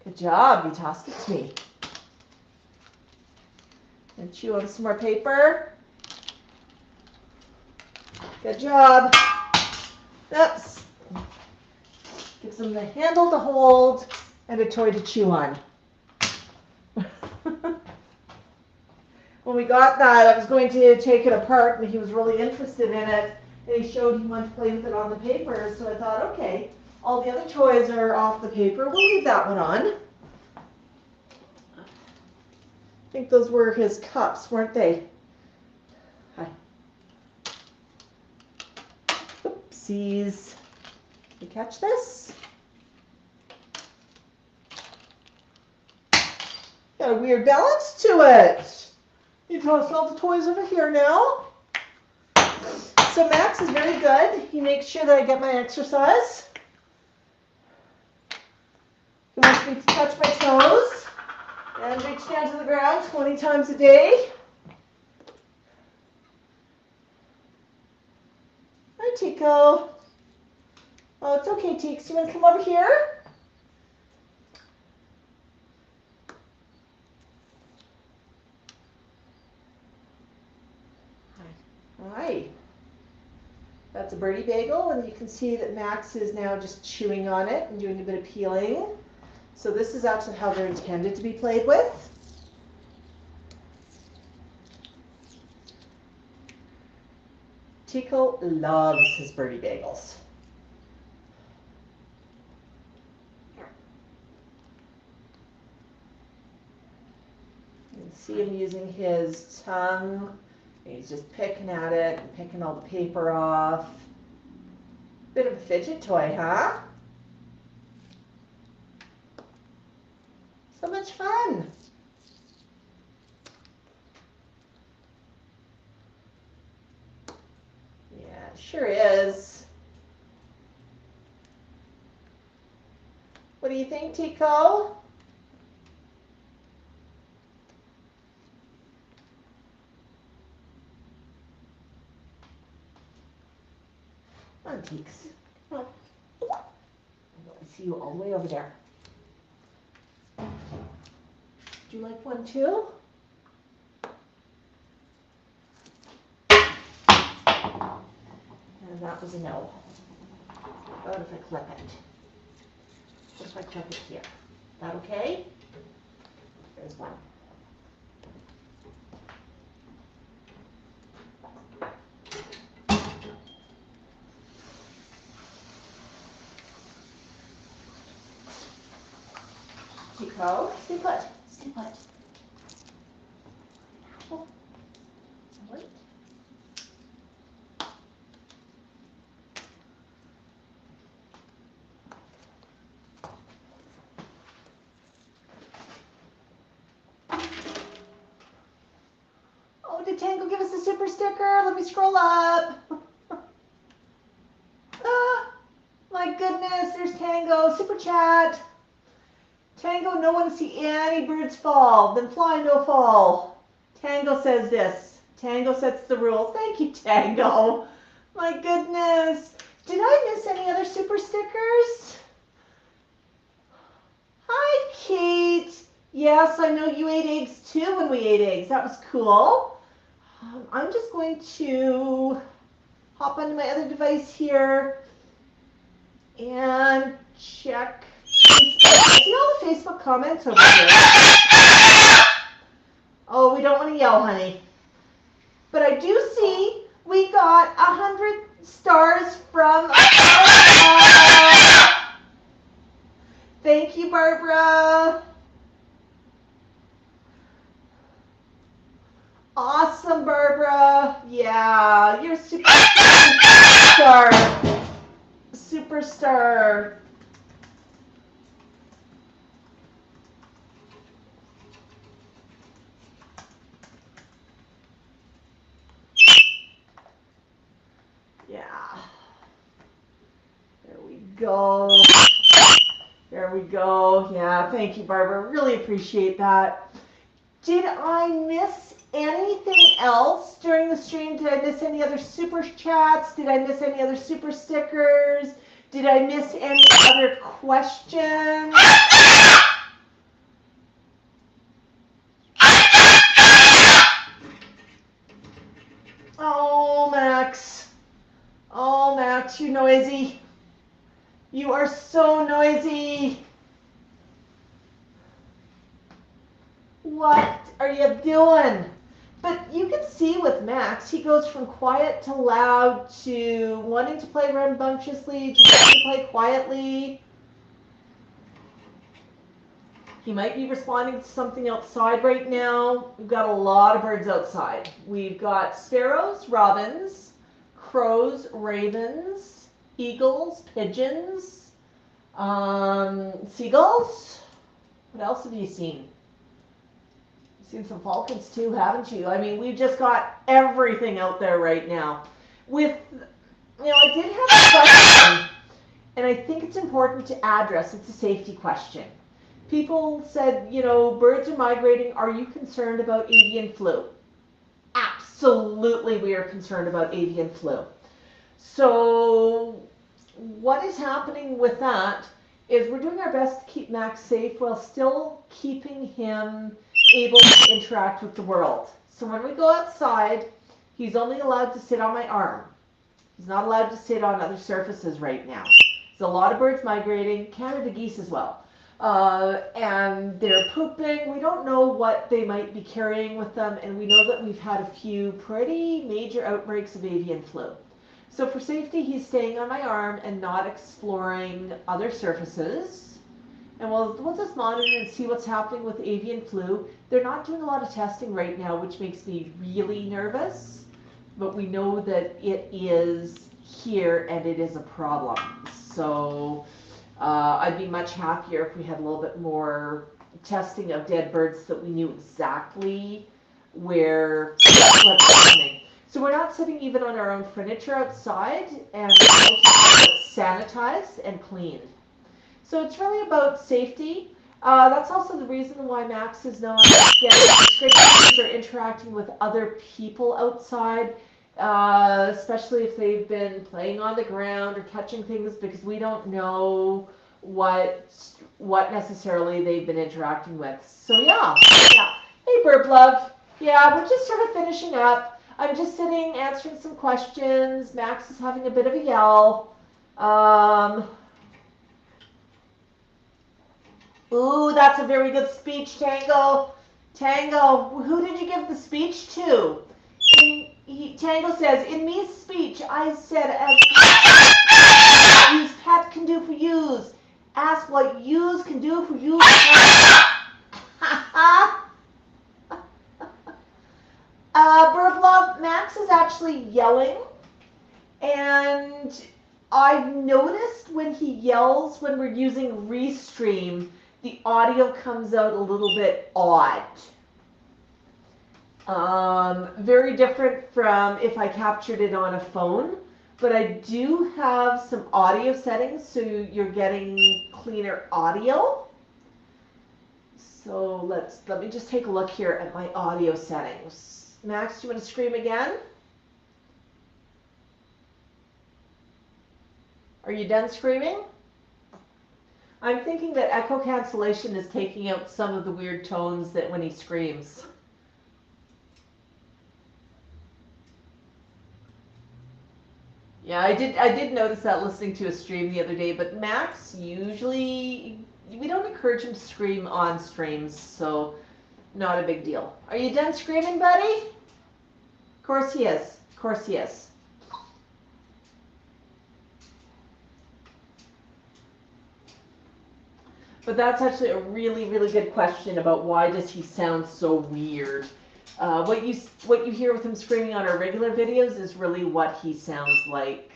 Good job. You tossed it to me. And chew on some more paper. Good job. Oops. Gives them the handle to hold and a toy to chew on. When we got that, I was going to take it apart, and he was really interested in it. And he showed he wanted to play with it on the paper, so I thought, okay, all the other toys are off the paper. We'll leave that one on. I think those were his cups, weren't they? Hi. Oopsies. You catch this? Got a weird balance to it. You toss all the toys over here now. So Max is very good. He makes sure that I get my exercise. He wants me to touch my toes and reach down to the ground 20 times a day. Hi, Tico. Oh, it's okay, Teeks. You want to come over here? Hi. That's a Birdie bagel, and you can see that Max is now just chewing on it and doing a bit of peeling. So this is actually how they're intended to be played with. Tico loves his Birdie bagels. You can see him using his tongue. He's just picking at it and picking all the paper off. Bit of a fidget toy, huh? So much fun. Yeah, it sure is. What do you think, Tico? Come on, Teeks. Come on. see you all the way over there. Would you like one too? And that was a no. What if I clip it? What if I clip it here? Is that okay? There's one. Keep go. Stay put. Stay put. Oh. Wait. Oh, did Tango give us a super sticker? Let me scroll up. Ah, my goodness, there's Tango. Super chat. Tango, no one see any birds fall. Then fly, no fall. Tango says this. Tango sets the rule. Thank you, Tango. My goodness. Did I miss any other super stickers? Hi, Kate. Yes, I know you ate eggs too when we ate eggs. That was cool. I'm just going to hop onto my other device here and check Facebook. I see all the Facebook comments over here. Oh, we don't want to yell, honey. But I do see we got 100 stars from Barbara. Thank you, Barbara. Awesome, Barbara. Yeah, you're a superstar. Superstar. Yeah. There we go. There we go. Yeah, thank you, Barbara. Really appreciate that. Did I miss anything else during the stream? Did I miss any other super chats? Did I miss any other super stickers? Did I miss any other questions? Oh, Max. Oh, Max, you're noisy. You are so noisy. What are you doing? But you can see with Max, he goes from quiet to loud to wanting to play rambunctiously to wanting to play quietly. He might be responding to something outside right now. We've got a lot of birds outside. We've got sparrows, robins, crows, ravens, eagles, pigeons, seagulls. What else have you seen? You've seen some falcons too, haven't you? I mean, we've just got everything out there right now. I did have a question, and I think it's important to address. It's a safety question. People said, birds are migrating. Are you concerned about avian flu? Absolutely, we are concerned about avian flu. So what is happening with that is we're doing our best to keep Max safe while still keeping him able to interact with the world. So when we go outside, he's only allowed to sit on my arm. He's not allowed to sit on other surfaces right now. There's a lot of birds migrating, Canada geese as well. And they're pooping. We don't know what they might be carrying with them, and we know that we've had a few pretty major outbreaks of avian flu. So for safety, he's staying on my arm and not exploring other surfaces. And we'll just monitor and see what's happening with avian flu. They're not doing a lot of testing right now, which makes me really nervous. But we know that it is here and it is a problem. So I'd be much happier if we had a little bit more testing of dead birds so that we knew exactly what's happening. So we're not sitting even on our own furniture outside, and it's sanitized and cleaned. So it's really about safety. That's also the reason why Max is not getting restrictions or interacting with other people outside, especially if they've been playing on the ground or touching things, because we don't know what necessarily they've been interacting with. So yeah. Hey, Burp Love. Yeah, we're just sort of finishing up. I'm just sitting answering some questions. Max is having a bit of a yell. Ooh, that's a very good speech, Tango. Tango, who did you give the speech to? Tango says, in me speech, I said, as use pet can do for yous. Ask what yous can do for yous. Bird Love, Max is actually yelling, and I've noticed when he yells when we're using Restream, the audio comes out a little bit odd. Very different from if I captured it on a phone, but I do have some audio settings so you're getting cleaner audio. So let me just take a look here at my audio settings. Max, do you want to scream again? Are you done screaming? I'm thinking that echo cancellation is taking out some of the weird tones that when he screams. Yeah, I did notice that listening to a stream the other day, but Max usually, we don't encourage him to scream on streams, so not a big deal. Are you done screaming, buddy? Of course he is. Of course he is. But that's actually a really, really good question about why does he sound so weird. What you hear with him screaming on our regular videos is really what he sounds like.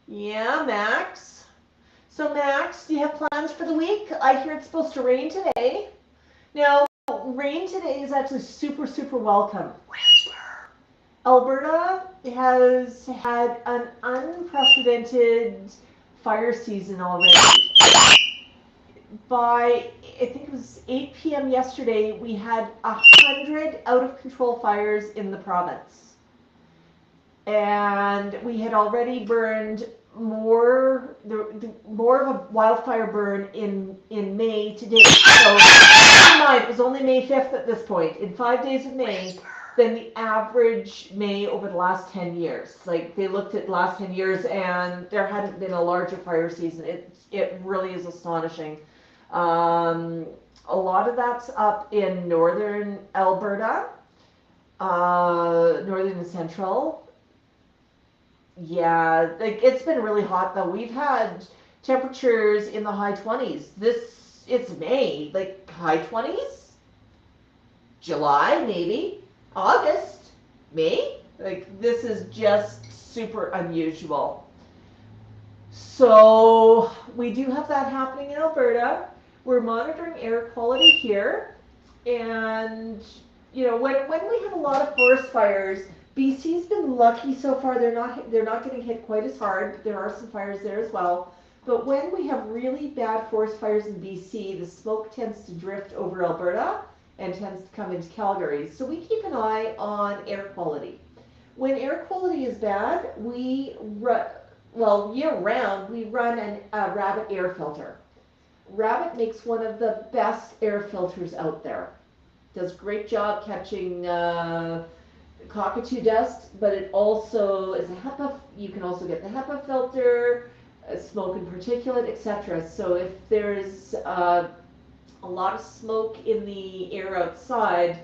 Yeah, Max. So Max, do you have plans for the week? I hear it's supposed to rain today. Now, rain today is actually super, super welcome. Alberta has had an unprecedented fire season already. By, I think it was 8 p.m. yesterday, we had 100 out-of-control fires in the province. And we had already burned more of a wildfire burn in May to date. So, keep in mind, it was only May 5th at this point. In 5 days of May, than the average May over the last 10 years. Like, they looked at the last 10 years, and there hadn't been a larger fire season. It really is astonishing. A lot of that's up in northern Alberta, northern and central. Yeah, like it's been really hot though. We've had temperatures in the high 20s. It's May, like high 20s? July, maybe. August, May? Like this is just super unusual. So we do have that happening in Alberta. We're monitoring air quality here, and you know when we have a lot of forest fires, BC's been lucky so far. They're not getting hit quite as hard. There are some fires there as well, but when we have really bad forest fires in BC, the smoke tends to drift over Alberta and tends to come into Calgary. So we keep an eye on air quality. When air quality is bad, year-round, we run a Rabbit air filter. Rabbit makes one of the best air filters out there. Does a great job catching cockatoo dust, but it also is a HEPA. You can also get the HEPA filter, smoke and particulate, etc. So if there's a lot of smoke in the air outside,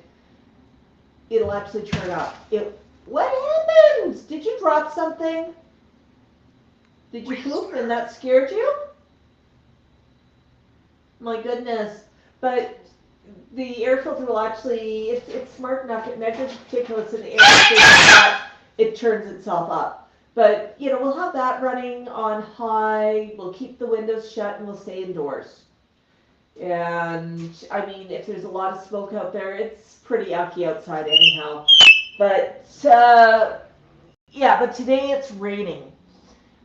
it'll actually turn up. What happened? Did you drop something? Did you poop and that scared you? My goodness. But the air filter will actually, it's smart enough, it measures particulates in the air, so it turns itself up. But, you know, we'll have that running on high, we'll keep the windows shut, and we'll stay indoors. And, I mean, if there's a lot of smoke out there, it's pretty yucky outside anyhow. But, yeah, but today it's raining.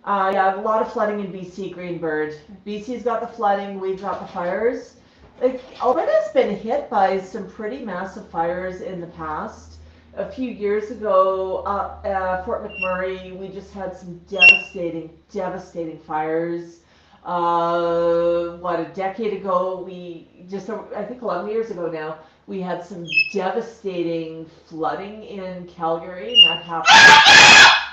Yeah, a lot of flooding in BC, Greenbird. BC's got the flooding, we've got the fires. Like, Alberta's been hit by some pretty massive fires in the past. A few years ago, up at Fort McMurray, we just had some devastating fires. What, a decade ago, I think 11 years ago now, we had some devastating flooding in Calgary, and that happened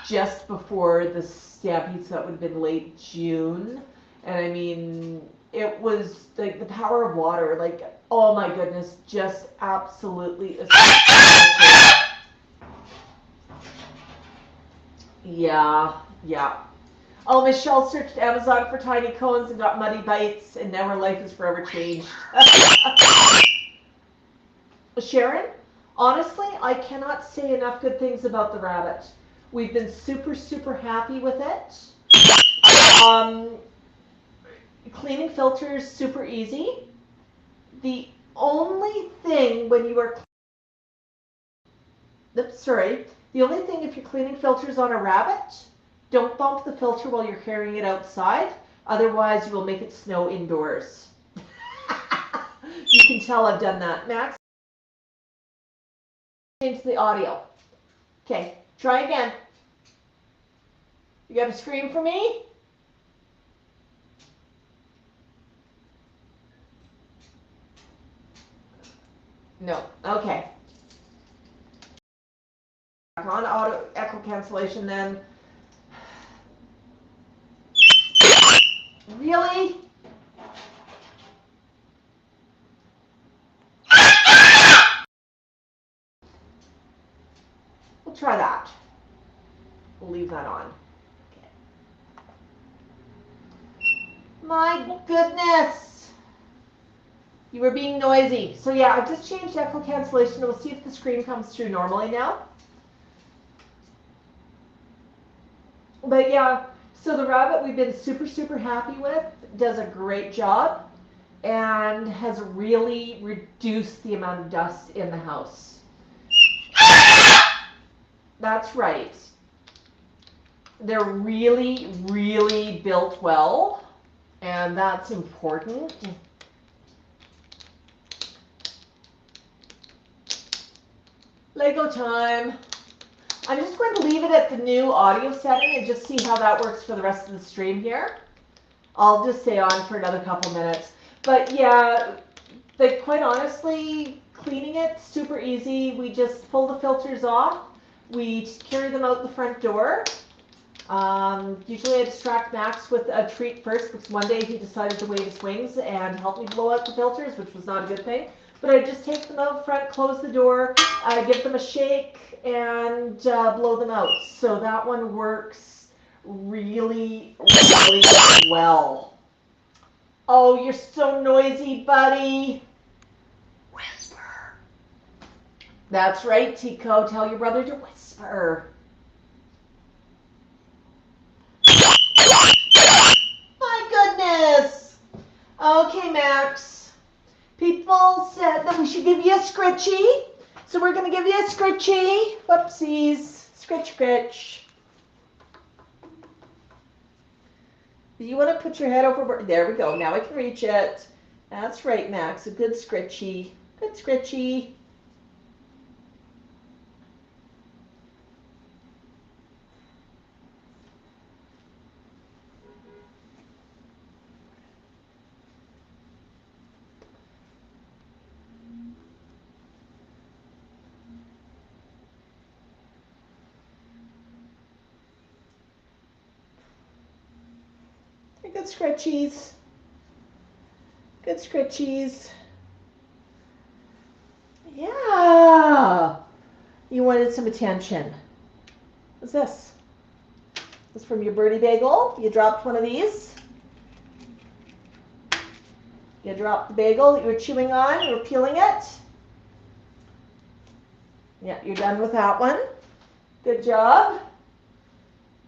just before the stampede, so that would have been late June. And I mean, it was like the power of water, like, oh my goodness, just absolutely astonishing. Yeah. Oh, Michelle searched Amazon for tiny cones and got muddy bites, and now her life is forever changed. Sharon, honestly, I cannot say enough good things about the rabbit. We've been super, super happy with it. Cleaning filters, super easy. The only thing when you are, the only thing if you're cleaning filters on a rabbit, don't bump the filter while you're carrying it outside. Otherwise, you will make it snow indoors. You can tell I've done that. Max, change the audio. Okay, try again. You got a scream for me? No. Okay. On auto echo cancellation then. Really? We'll try that. We'll leave that on. Okay. My goodness. You were being noisy. So yeah, I've just changed echo cancellation. We'll see if the screen comes through normally now. But yeah, so the rabbit we've been super, super happy with, does a great job, and has really reduced the amount of dust in the house. That's right. They're really, really built well, and that's important. Lego time. I'm just going to leave it at the new audio setting and just see how that works for the rest of the stream here. I'll just stay on for another couple minutes. But yeah, like quite honestly, cleaning it, super easy. We just pull the filters off. We carry them out the front door. Usually I distract Max with a treat first because one day he decided to wave his wings and help me blow out the filters, which was not a good thing. But I just take them out front, close the door, give them a shake, and blow them out. So that one works really, really well. Oh, you're so noisy, buddy. Whisper. That's right, Tico. Tell your brother to whisper. My goodness. Okay, Max. People said that we should give you a scritchy. So we're going to give you a scritchy. Whoopsies. Scritch, scritch. Do you want to put your head over? There we go. Now I can reach it. That's right, Max. A good scritchy. Good scritchy. Good scritchies. Good scritchies. Yeah. You wanted some attention. What's this? This is from your Birdie bagel. You dropped one of these. You dropped the bagel that you were chewing on. You were peeling it. Yeah, you're done with that one. Good job.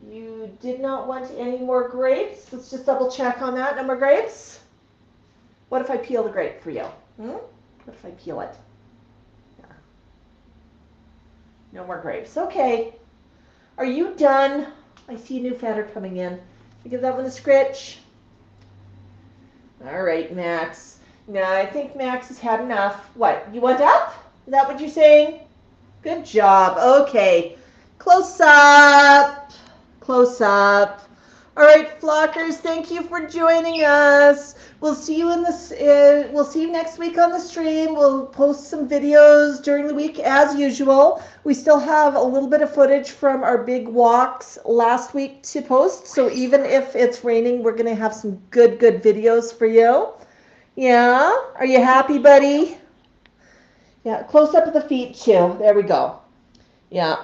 You did not want any more grapes. Let's just double check on that. No more grapes? What if I peel the grape for you? What if I peel it? There. No more grapes. Okay. Are you done? I see a new fatter coming in. You give that one a scritch. All right, Max. Now, I think Max has had enough. What? You want up? Is that what you're saying? Good job. Okay. Close up. Close up. All right, flockers, thank you for joining us. We'll see you in this. We'll see you next week on the stream. We'll post some videos during the week as usual. We still have a little bit of footage from our big walks last week to post. So even if it's raining, we're gonna have some good videos for you. Yeah, are you happy, buddy? Yeah, close up of the feet too. There we go. Yeah,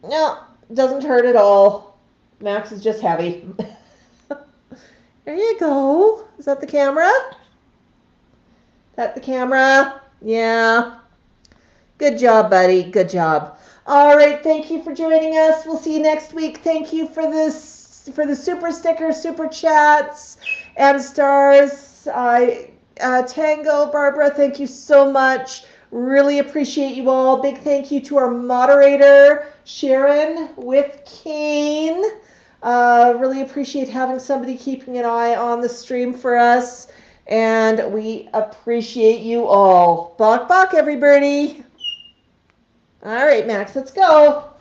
no, doesn't hurt at all. Max is just heavy. There you go. Is that the camera? That the camera? Yeah. Good job, buddy. Good job. All right. Thank you for joining us. We'll see you next week. Thank you for this, for the super stickers, super chats, and stars. Tango, Barbara, thank you so much. Really appreciate you all. Big thank you to our moderator, Sharon with Kane. Really appreciate having somebody keeping an eye on the stream for us. And we appreciate you all. Bok bok, everybody. All right, Max, let's go.